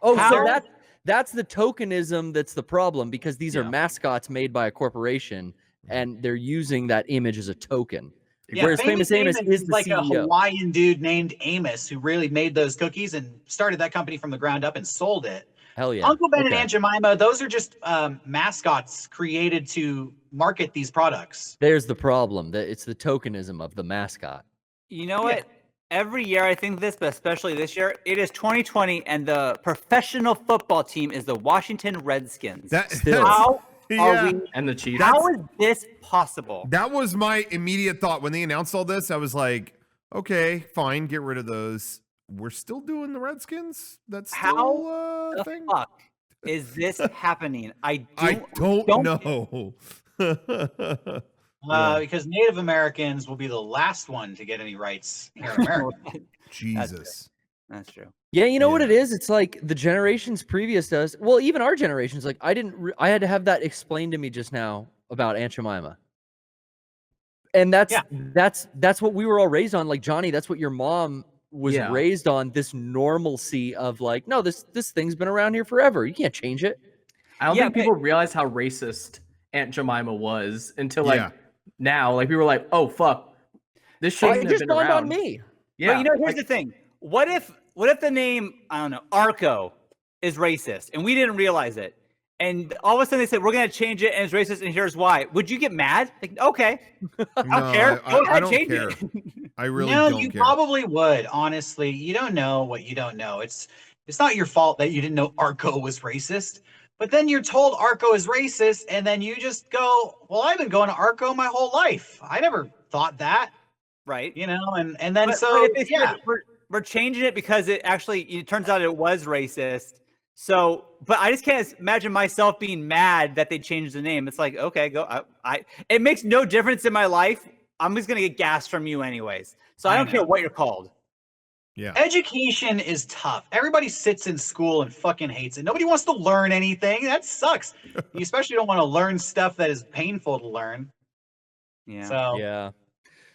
Oh, so that's the tokenism that's the problem, because these are mascots made by a corporation and they're using that image as a token. Yeah, Whereas Famous Amos is the like CEO. a Hawaiian dude named Amos who really made those cookies and started that company from the ground up and sold it. Hell yeah. Uncle Ben and Okay. Aunt Jemima, those are just mascots created to market these products. There's the problem. That it's the tokenism of the mascot. You know what? Every year I think this, but especially this year, it is 2020, and the professional football team is the Washington Redskins. How are we? And the Chiefs. How is this possible? That was my immediate thought when they announced all this. I was like, okay, fine, get rid of those. We're still doing the Redskins. That's still the thing. Fuck is this happening? I don't know. Because Native Americans will be the last one to get any rights here in America. Jesus. That's true. Yeah, you know what it is? It's like the generations previous to us. Well, even our generations. Like I had to have that explained to me just now about Aunt Jemima. And that's what we were all raised on. Like Johnny, that's what your mom was raised on. This normalcy of like, no, this thing's been around here forever. You can't change it. I don't think people realize how racist Aunt Jemima was until like now. Like we were like, oh fuck, this shouldn't have been around. It just dawned on me. Yeah, but you know, here's the thing. What if the name, I don't know, Arco is racist and we didn't realize it? And all of a sudden they said, we're going to change it and it's racist and here's why. Would you get mad? Like, okay. I don't care. Go ahead, don't change care. it. I really don't care. You probably would, honestly. You don't know what you don't know. It's not your fault that you didn't know Arco was racist. But then you're told Arco is racist and then you just go, well, I've been going to Arco my whole life. I never thought that. Right. You know, and then we're changing it because it turns out it was racist. So, but I just can't imagine myself being mad that they changed the name. It's like, okay, go. It makes no difference in my life. I'm just gonna get gas from you anyways. So I don't care what you're called. Yeah. Education is tough. Everybody sits in school and fucking hates it. Nobody wants to learn anything. That sucks. You especially don't want to learn stuff that is painful to learn. Yeah.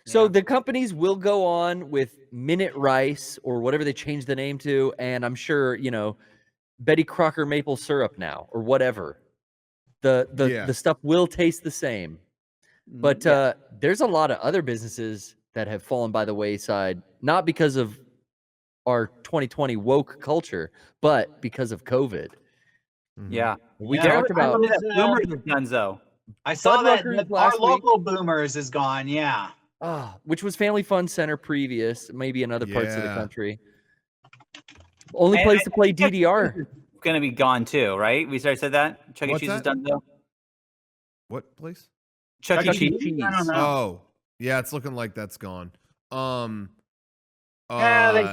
So the companies will go on with Minute Rice or whatever they change the name to, and I'm sure, you know, Betty Crocker maple syrup now or whatever. The stuff will taste the same. But there's a lot of other businesses that have fallen by the wayside, not because of our 2020 woke culture, but because of COVID. Yeah. We talked about Boomers is Dunzo. I saw that our local Boomers is gone, which was Family Fun Center previous, maybe in other parts of the country. Only place to play DDR. Going to be gone too, right? We said that. Chuck E. What's Cheese is that? done though. What place? Chuck E. Cheese. I don't know. Oh, yeah, it's looking like that's gone. They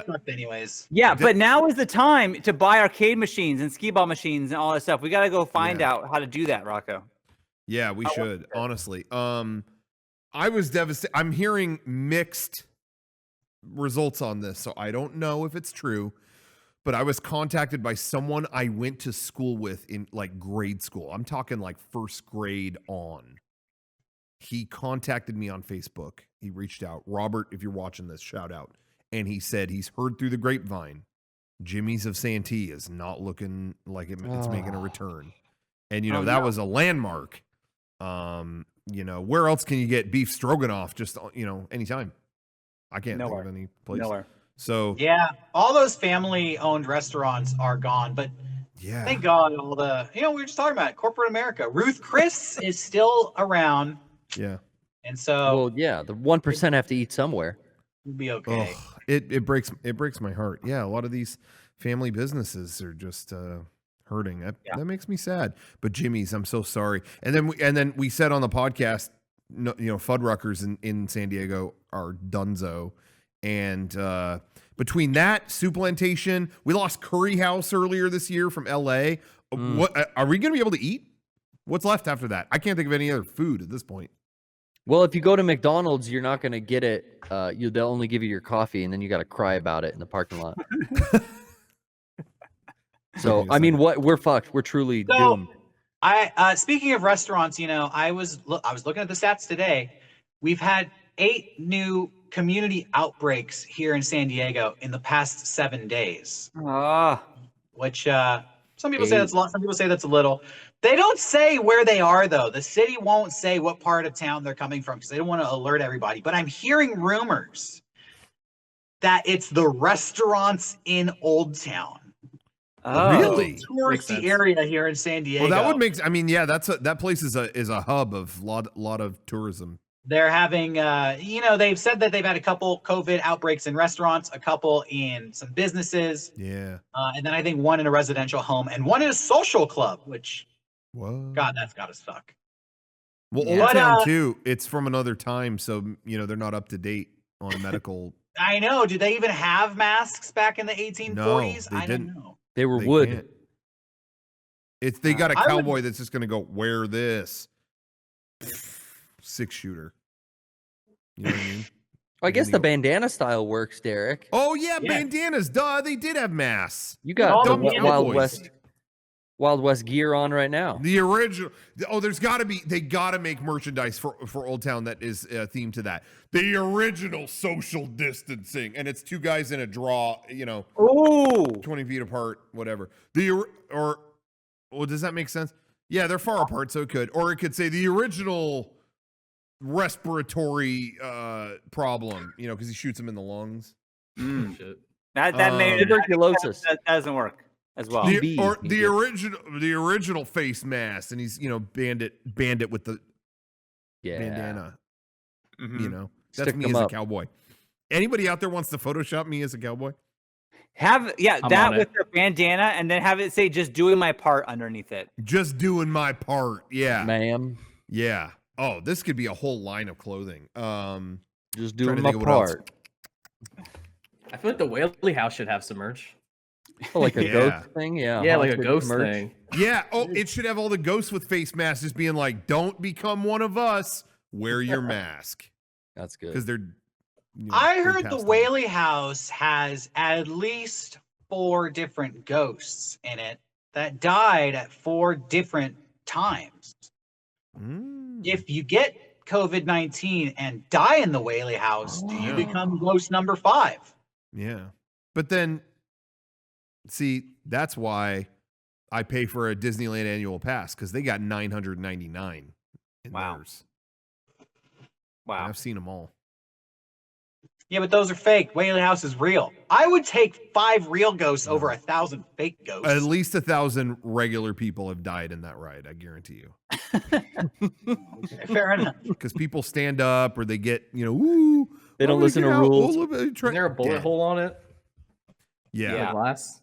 sucked anyways. Yeah, but now is the time to buy arcade machines and skee ball machines and all that stuff. We got to go find out how to do that, Rocco. Yeah, we should, honestly. I was devastated. I'm hearing mixed results on this, so I don't know if it's true, but I was contacted by someone I went to school with in like grade school. I'm talking like first grade on. He contacted me on Facebook. He reached out. Robert, if you're watching this, shout out. And he said he's heard through the grapevine Jimmy's of Santee is not looking like it's making a return. And, you know, that was a landmark. You know, where else can you get beef stroganoff just, you know, anytime? I can't think of any place. Nowhere. So, yeah, all those family-owned restaurants are gone, but thank God all the, you know, we were just talking about it, corporate America. Ruth Chris is still around. Yeah. And so, well, yeah, the 1% have to eat somewhere. We'll be okay. Oh, it breaks my heart. Yeah, a lot of these family businesses are just hurting. That makes me sad. But Jimmy's, I'm so sorry. And then we said on the podcast, you know, Fuddruckers in San Diego are dunzo. And between that, Soup Plantation, we lost Curry House earlier this year from LA. What are we going to be able to eat? What's left after that? I can't think of any other food at this point. Well, if you go to McDonald's, you're not going to get it. They'll only give you your coffee, and then you got to cry about it in the parking lot. So, I mean, we're fucked. We're truly doomed. Speaking of restaurants, you know, I was looking at the stats today. We've had 8 new community outbreaks here in San Diego in the past 7 days. Which some people say that's a lot. Some people say that's a little. They don't say where they are, though. The city won't say what part of town they're coming from because they don't want to alert everybody. But I'm hearing rumors that it's the restaurants in Old Town. Oh. Really? Touristy area here in San Diego. Well, that would make. I mean, yeah, that place is a hub of lot of tourism. They're having, they've said that they've had a couple COVID outbreaks in restaurants, a couple in some businesses, Yeah. and then I think one in a residential home and one in a social club, which, Whoa. God, that's got to suck. Well, Yeah. Old Town But, too. It's from another time, so they're not up to date on medical. I know. Did they even have masks back in the 1840s? No, they I didn't. don't know. They were They wood. can't. They got a I would- cowboy that's just gonna go wear this 6-shooter. You know what I mean? I guess Then the you- bandana style works, Derek. Oh yeah, Yeah. bandanas. Duh, they did have masks. You got all the the Dumb Wild cowboys. West gear on right now. The original. Oh, there's got to be. They got to make merchandise for Old Town that is themed to that. The original social distancing, and it's two guys in a draw. Ooh. 20 feet apart, whatever. Well, does that make sense? Yeah, they're far apart, so it could. Or it could say the original respiratory problem. Because he shoots him in the lungs. Shit. That may Tuberculosis. that doesn't work as well. The original face mask, and he's bandit with the Yeah. bandana. Mhm. That's Stick me 'em as a up. cowboy. Anybody out there wants to Photoshop me as a cowboy? Have I'm that on with it. your bandana, and then have it say just doing my part underneath it. Just doing my part. Yeah. Ma'am. Yeah. Oh, this could be a whole line of clothing. Just Trying doing to my think of what else. part. I feel like the Whaley House should have some merch. Oh, like a Yeah. ghost thing? Yeah. Yeah, like a haunted ghost merch. thing. Yeah. Oh, it should have all the ghosts with face masks just being like, don't become one of us. Wear your mask. That's good. Because they're. I they're heard the past time. Whaley House has at least 4 different ghosts in it that died at 4 different times. Mm. If you get COVID-19 and die in the Whaley House, do you become ghost number 5? Yeah. But then, see, that's why I pay for a Disneyland annual pass because they got 999 in Wow. theirs. And Wow. I've seen them all. Yeah, but those are fake. Whaley House is real. I would take 5 real ghosts over 1,000 fake ghosts. At least 1,000 regular people have died in that ride. I guarantee you. Fair enough. Because people stand up or they get, ooh. They don't oh, listen get to out, rules. oh, Is there a bullet Dead. hole on it? Yeah. Yeah. The glass?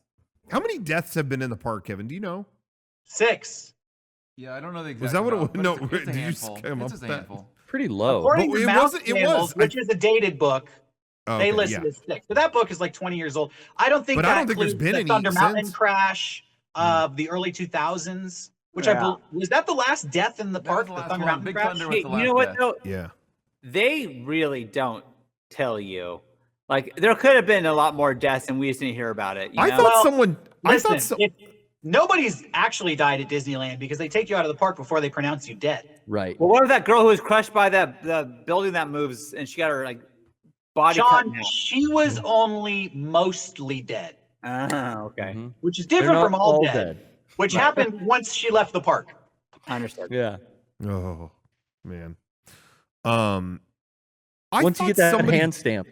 How many deaths have been in the park, Kevin? Do you know? 6. Yeah, I don't know the exact. Was that what it amount, was? but No, it's a did you just handful. come It's up just with a that? handful. Pretty low. According But to it Mouse wasn't- it was- Candles, which is a dated book, Oh, they okay, listed yeah. as 6. But that book is like 20 years old. I don't think But I that don't think there's includes been the any Thunder Mountain since. crash of the early 2000s, which was that the last death in the That park, was the the last Thunder one. Mountain Big crash? Thunder was Hey, the you last know what death. though? Yeah. They really don't tell you. Like there could have been a lot more deaths, and we just didn't hear about it. I know? thought Well, someone. I Listen, thought so. nobody's actually died at Disneyland because they take you out of the park before they pronounce you dead. Right. Well, what of that girl who was crushed by the building that moves, and she got her like body cut Sean, now? she was only mostly dead, Okay, Mhm. which is They're different not from all all dead, which happened once she left the park. understood. Yeah. Oh man. Once you get that hand stamp.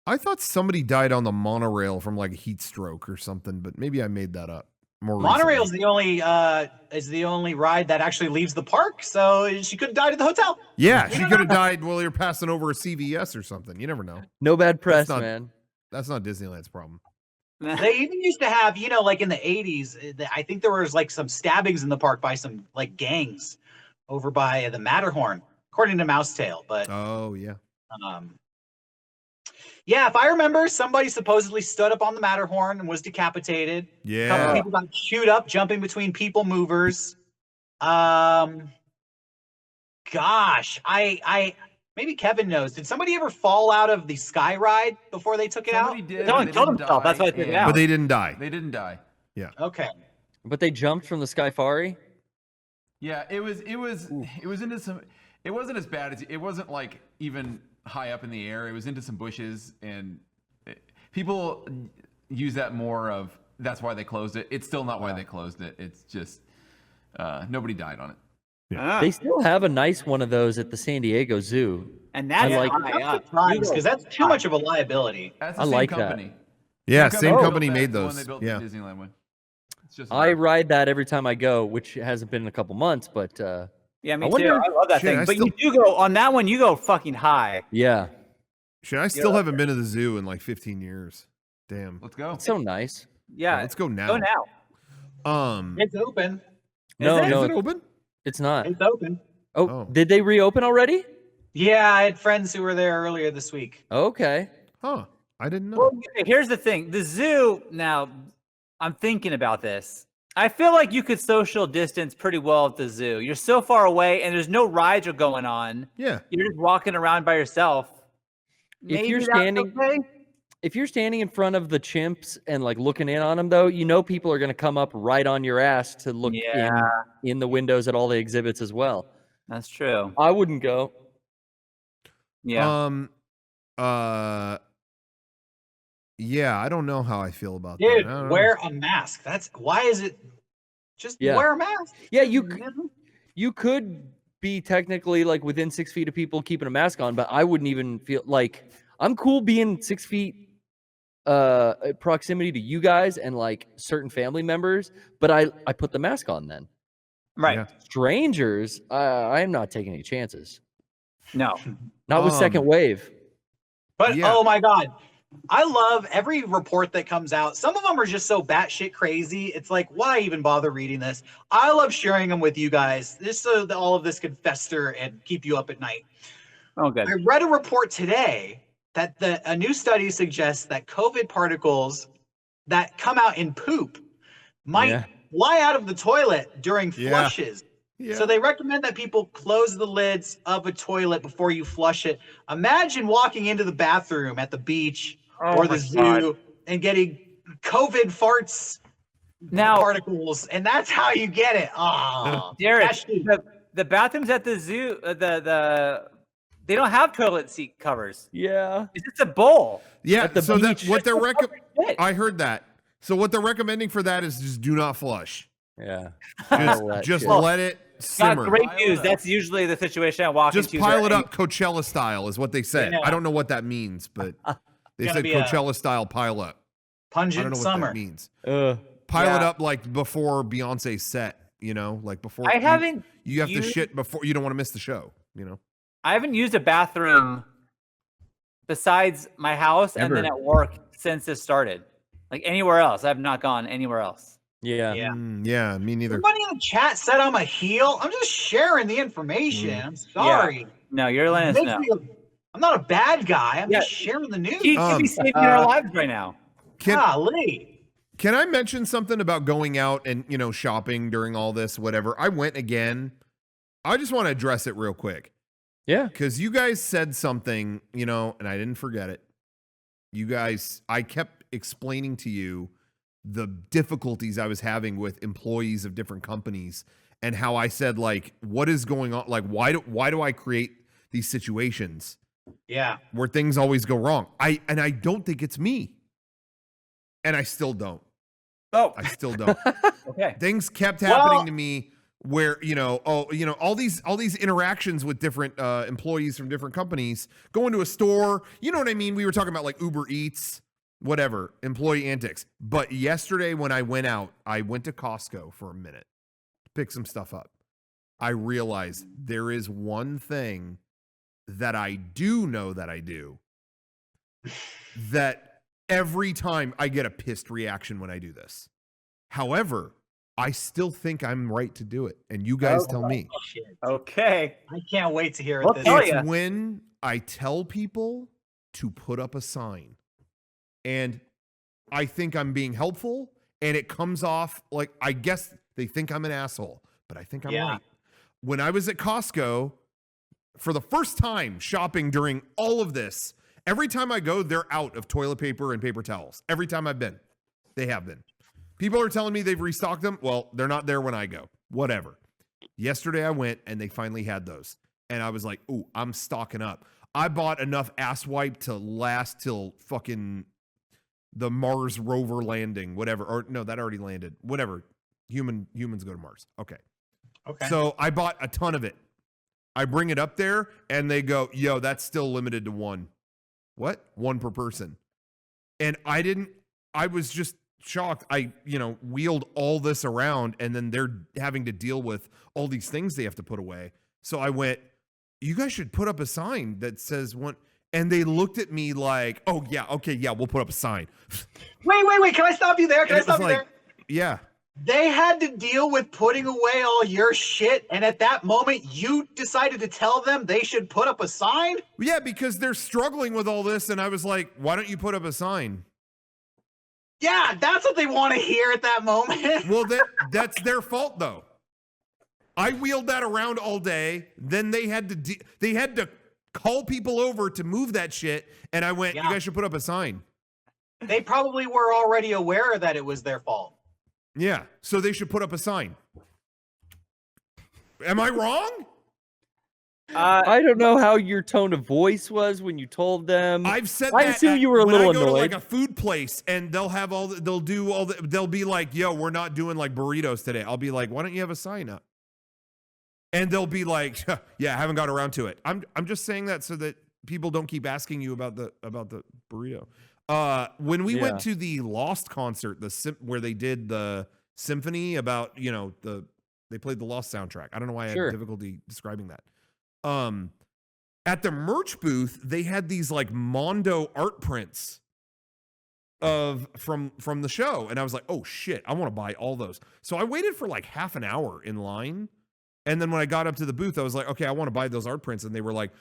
I thought somebody died on the monorail from like a heat stroke or something, but maybe I made that up. More Monorail's recently. the only ride that actually leaves the park, so she could have died at the hotel. Yeah, she could have died while you're passing over a CVS or something. You never know. No bad press, not- man. That's not Disneyland's problem. They even used to have, like in the 80s, I think there was like some stabbings in the park by some like gangs over by the Matterhorn, according to Mousetail. But Oh yeah. yeah, if I remember, somebody supposedly stood up on the Matterhorn and was decapitated. A couple Yeah. people got chewed up jumping between people movers. Gosh, I maybe Kevin knows. Did somebody ever fall out of the Sky Ride before they took it Somebody out? did. Someone they killed didn't himself, that's die, why they took it and- out. But they didn't die. They didn't die. Okay. But they jumped from the Skyfari? Yeah, it was into some. It wasn't as bad as it wasn't like even high up in the air. It was into some bushes, and people use that more of. That's why they closed it. It's still not why they closed it. It's just nobody died on it. They still have a nice one of those at the San Diego Zoo. And that's I like- high up. Because that's too much of a liability. That's the I same like that. company. Yeah, Same same company company built made that, the one those. they built Yeah. the Disneyland one. just I ride that every time I go, which hasn't been in a couple months, but Yeah, me I too. wonder- I love that Shit, thing. I But still- you do go on that one. You go fucking high. yeah, Shit, I still haven't been to the zoo in like 15 years. Damn. Let's go. it's so nice. Yeah, Let's go now. Go now. It's open. No, it? no, Is it open? it's not. It's open. Oh, did they reopen already? Yeah, I had friends who were there earlier this week. Okay. Huh. I didn't know. Well, here's the thing. The zoo. Now, I'm thinking about this. I feel like you could social distance pretty well at the zoo. You're so far away, and there's no rides are going on. Yeah. You're just walking around by yourself. If you're that's standing- okay. If you're standing in front of the chimps and like looking in on them, though, you know people are going to come up right on your ass to look in the windows at all the exhibits as well. That's true. I wouldn't go. Yeah. Yeah, I don't know how I feel about Dude, that. I don't know. wear a mask. That's why is it just Yeah. wear a mask? Yeah, you could be technically like within 6 feet of people keeping a mask on, but I wouldn't even feel like I'm cool being 6 feet proximity to you guys and like certain family members, but I put the mask on then. Right. Yeah. Strangers, I'm not taking any chances. No. Not with second wave. But Yeah. oh my god, I love every report that comes out. Some of them are just so batshit crazy. It's like, why even bother reading this? I love sharing them with you guys, just so that all of this could fester and keep you up at night. Oh, good. I read a report today that a new study suggests that COVID particles that come out in poop might fly out of the toilet during flushes. Yeah. So they recommend that people close the lids of a toilet before you flush it. Imagine walking into the bathroom at the beach or the zoo and getting COVID farts particles, and that's how you get it. Oh, Derek, the bathrooms at the zoo, they don't have toilet seat covers. Yeah. It's just a bowl. Yeah, At the so beach. that what they're Shit. I heard that. So what they're recommending for that is just do not flush. Yeah. Just Well, let it Got simmer. great news. That's usually the situation I walk Just into. pile it up Coachella style is what they said. Yeah. I don't know what that means, but they Gonna said be a Coachella style pile up. I don't pungent know what summer. that means. Uh, Pile it Yeah. up like before Beyonce's set, you know, like before I haven't. you have to used- shit before you don't want to miss the show, you know. I haven't used a bathroom besides my house and then Ever. at work since this started. Like anywhere else, I have not gone anywhere else. yeah. Yeah. Yeah, me neither. Somebody in the chat said I'm a heel. I'm just sharing the information. I'm sorry. No, you're letting us Makes know. me I'm not a bad guy. I'm Yeah. just sharing the news. He could be saving our lives right now. Golly. Can I mention something about going out and, you know, shopping during all this, whatever? I went again. I just want to address it real quick. Yeah. Because you guys said something, you know, and I didn't forget it. You guys, I kept explaining to you the difficulties I was having with employees of different companies and how I said, like, what is going on? Like, why do I create these situations Yeah. where things always go wrong? I don't think it's me. And I still don't. Oh, I still don't. okay. Things kept happening Well- to me where, you know, all these interactions with different employees from different companies, going to a store, you know what I mean? We were talking about like Uber Eats, whatever, employee antics. But yesterday when I went out, I went to Costco for a minute to pick some stuff up. I realized there is one thing that I do know that I do that every time I get a pissed reaction when I do this. However, I still think I'm right to do it. And you guys tell me. Shit. Okay. I can't wait to hear Well, this. tell It's ya. when I tell people to put up a sign. And I think I'm being helpful. And it comes off like, I guess they think I'm an asshole. But I think I'm Yeah. right. When I was at Costco, for the first time shopping during all of this, every time I go, they're out of toilet paper and paper towels. Every time I've been, they have been. People are telling me they've restocked them. Well, they're not there when I go. Whatever. Yesterday I went and they finally had those. And I was like, ooh, I'm stocking up. I bought enough ass wipe to last till fucking the Mars rover landing, whatever. Or no, that already landed. Whatever. Humans go to Mars. Okay. Okay. So I bought a ton of it. I bring it up there and they go, yo, that's still limited to one. What? One per person. And I was just shocked. I, wheeled all this around, and then they're having to deal with all these things they have to put away. So I went, you guys should put up a sign that says one. And they looked at me like, oh, yeah, okay, yeah, we'll put up a sign. Wait. Can I stop you there? Can I stop you there? Yeah. They had to deal with putting away all your shit, and at that moment, you decided to tell them they should put up a sign? Yeah, because they're struggling with all this, and I was like, why don't you put up a sign? Yeah, that's what they want to hear at that moment. Well, that's their fault, though. I wheeled that around all day. Then they had to call people over to move that shit, and I went, you guys should put up a sign. They probably were already aware that it was their fault. Yeah, so they should put up a sign. Am I wrong? I don't know how your tone of voice was when you told them. I've said I that. assume you were a little when I go annoyed. to like a food place and they'll have they'll be like, yo, we're not doing like burritos today. I'll be like, why don't you have a sign up? And they'll be like, yeah, I haven't got around to it. I'm just saying that so that people don't keep asking you about the burrito. When we went to the Lost concert, where they did the symphony about, they played the Lost soundtrack. I don't know why I had difficulty describing that. At the merch booth, they had these like Mondo art prints from the show. And I was like, oh shit, I want to buy all those. So I waited for like half an hour in line. And then when I got up to the booth, I was like, okay, I want to buy those art prints. And they were like,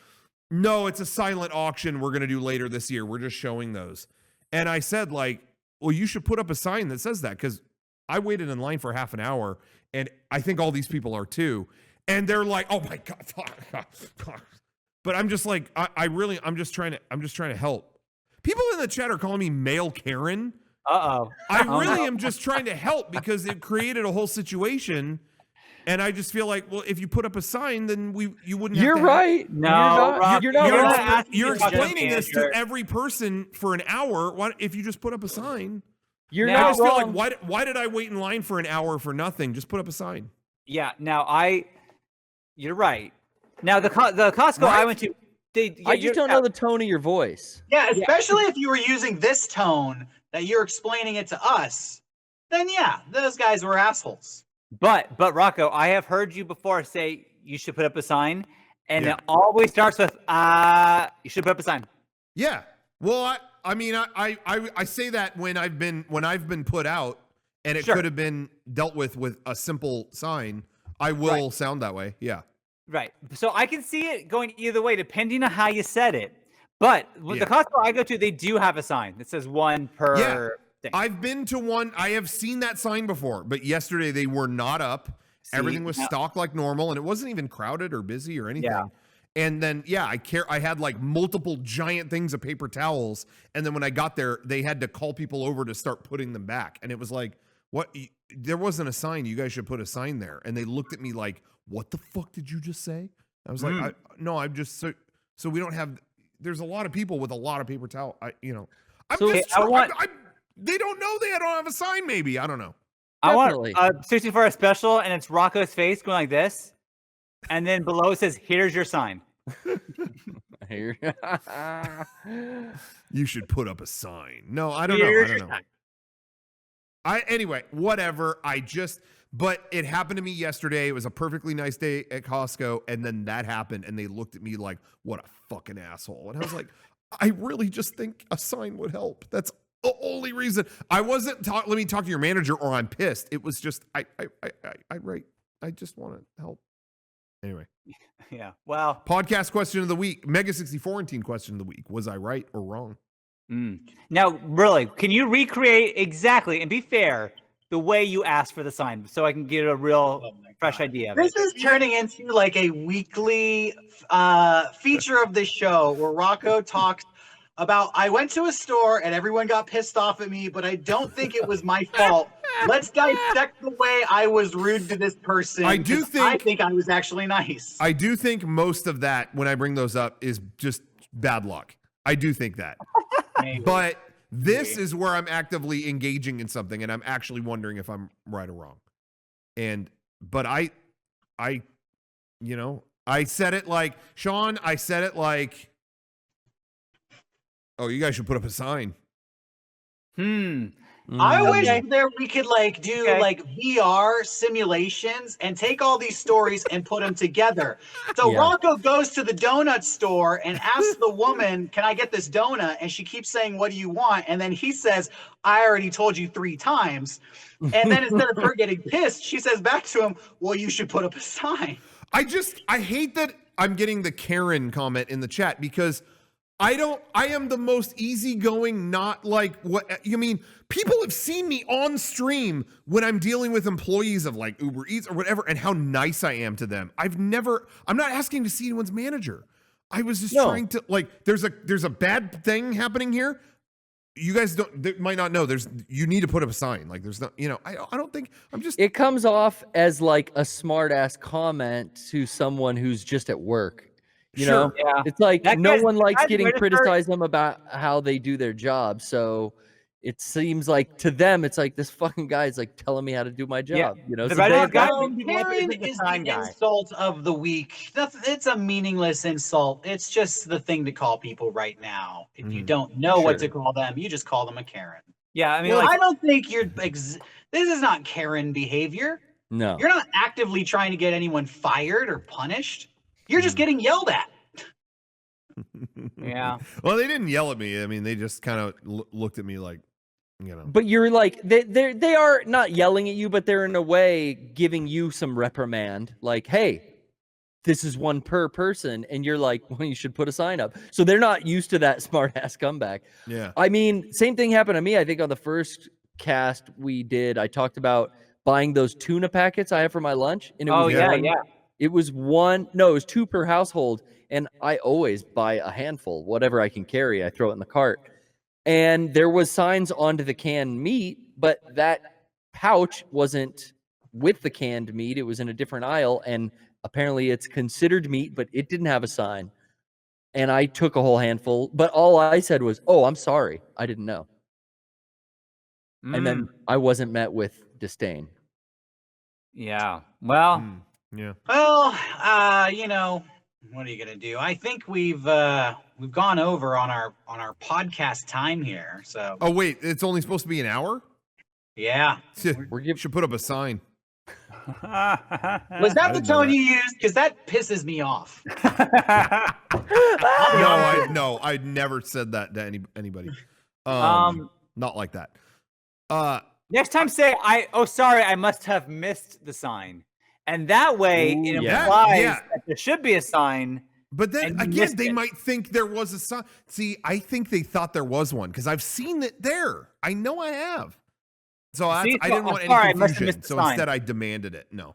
no, it's a silent auction we're going to do later this year. We're just showing those. And I said, like, well, you should put up a sign that says that, because I waited in line for half an hour, and I think all these people are too. And they're like, oh my God. But I'm just like, I'm just trying to help. People in the chat are calling me male Karen. Uh-oh. I really am just trying to help, because it created a whole situation. And I just feel like, well, if you put up a sign, then you wouldn't. You're right. No, you're not. You're explaining this to every person for an hour. What if you just put up a sign? You're I not just wrong. feel like, why did I wait in line for an hour for nothing? Just put up a sign. Yeah. Now you're right. Now the Costco I went to, I just don't know the tone of your voice. Yeah, especially if you were using this tone that you're explaining it to us, then yeah, those guys were assholes. But Rocco, I have heard you before say you should put up a sign, and it always starts with you should put up a sign. Yeah. Well, I say that when I've been put out and it could have been dealt with a simple sign, I will sound that way. Yeah. Right. So I can see it going either way depending on how you said it. But with the Costco I go to, they do have a sign that says one per thing. I've been to one. I have seen that sign before, but yesterday they were not up. Everything was stocked like normal, and it wasn't even crowded or busy or anything. Yeah. And then, I had like multiple giant things of paper towels. And then when I got there, they had to call people over to start putting them back. And it was like, what? There wasn't a sign. You guys should put a sign there. And they looked at me like, what the fuck did you just say? I was like, no, I'm just so we don't have. There's a lot of people with a lot of paper towel. They don't know they don't have a sign. Maybe I don't know. Definitely. I want 64 a special, and it's Rocco's face going like this, and then below it says, "Here's your sign." Here. You should put up a sign. No, I don't know. Anyway, whatever. But it happened to me yesterday. It was a perfectly nice day at Costco, and then that happened, and they looked at me like, "What a fucking asshole!" And I was like, "I really just think a sign would help. That's the only reason." I wasn't let me talk to your manager, or I'm pissed. It was just I just want to help. Anyway. Yeah. Well. Podcast question of the week. Mega64antine question of the week. Was I right or wrong? Now, really, can you recreate exactly and be fair the way you asked for the sign, so I can get a real fresh idea of it? This is turning into like a weekly feature of this show where Rocco talks about, I went to a store and everyone got pissed off at me, but I don't think it was my fault. Let's dissect the way I was rude to this person. I think I was actually nice. I do think most of that, when I bring those up, is just bad luck. I do think that. But this is where I'm actively engaging in something, and I'm actually wondering if I'm right or wrong. But I said it like, Sean, oh, you guys should put up a sign. I wish Okay. we could do Okay. VR simulations and take all these stories and put them together. So Yeah. Rocco goes to the donut store and asks the woman, "Can I get this donut?" And she keeps saying, "What do you want?" And then he says, "I already told you 3 times." And then instead of her getting pissed, she says back to him, "Well, you should put up a sign." I hate that I'm getting the Karen comment in the chat because I am the most easygoing, not like what you mean. People have seen me on stream when I'm dealing with employees of like Uber Eats or whatever, and how nice I am to them. I'm not asking to see anyone's manager. I was just trying to there's a bad thing happening here. You guys might not know. You need to put up a sign. Like there's not, I don't think It comes off as like a smart ass comment to someone who's just at work. You know, Yeah. it's like no one likes guys getting register- criticized them about how they do their job. So it seems like to them, it's like this fucking guy is like telling me how to do my job. You know, The so Reddit they- guy- Karen is the insult of the week. It's a meaningless insult. It's just the thing to call people right now. If you don't know what to call them, you just call them a Karen. Yeah, I mean, Well, I don't think this is not Karen behavior. no. You're not actively trying to get anyone fired or punished. You're just getting yelled at. yeah. Well, they didn't yell at me. I mean, they just kind of looked at me like, But you're like they are not yelling at you, but they're in a way giving you some reprimand. Like, hey, this is one per person, and you're like, well, you should put a sign up. So they're not used to that smart ass comeback. Yeah. I mean, same thing happened to me. I think on the first cast we did, I talked about buying those tuna packets I have for my lunch, and it was it was it was 2 per household, and I always buy a handful, whatever I can carry. I throw it in the cart. And there was signs onto the canned meat, but that pouch wasn't with the canned meat. It was in a different aisle, and apparently it's considered meat, but it didn't have a sign. And I took a whole handful, but all I said was, "Oh, I'm sorry. I didn't know." And then I wasn't met with disdain. Yeah. Well. Yeah. Well, what are you gonna do? I think we've gone over on our podcast time here. So. Oh wait, it's only supposed to be an hour? Yeah. Should put up a sign. Was that the tone you used? Because that pisses me off. No, I never said that to anybody. Not like that. Next time, say sorry, I must have missed the sign, and that way it implies that there should be a sign. But then again, they might think there was a sign. See, I think they thought there was one because I've seen it there. I know I have. So I didn't want any confusion. So instead, I demanded it. No.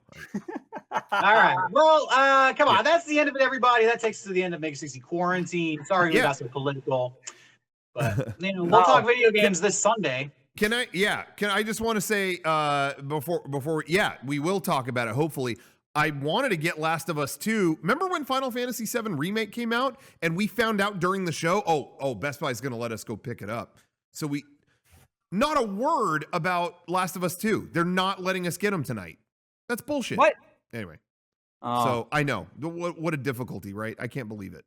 All right. Well, come on. That's the end of it, everybody. That takes us to the end of Mega60 Quarantine. Sorry we got so political. But we'll talk video games this Sunday. Can I just want to say before we will talk about it, hopefully. I wanted to get Last of Us 2. Remember when Final Fantasy VII Remake came out and we found out during the show, Best Buy is going to let us go pick it up. So not a word about Last of Us 2. They're not letting us get them tonight. That's bullshit. What? Anyway. So I know. What a difficulty, right? I can't believe it.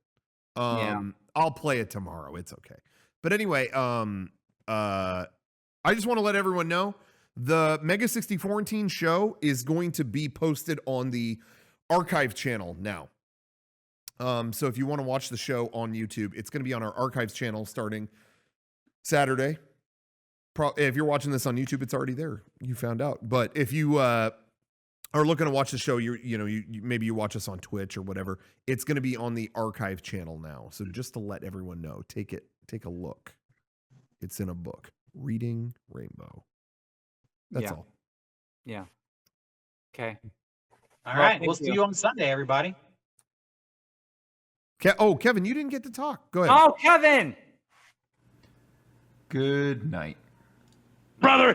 I'll play it tomorrow. It's okay. But anyway, I just want to let everyone know the Mega64antine show is going to be posted on the archive channel now. So if you want to watch the show on YouTube, it's going to be on our archives channel starting Saturday. If you're watching this on YouTube, it's already there. You found out. But if you are looking to watch the show, maybe you watch us on Twitch or whatever. It's going to be on the archive channel now. So just to let everyone know, take a look. It's in a book, Reading Rainbow. That's all. Yeah. Okay. All right. We'll see you on Sunday, everybody. Kevin, you didn't get to talk. Go ahead. Oh, Kevin. Good night. Brother!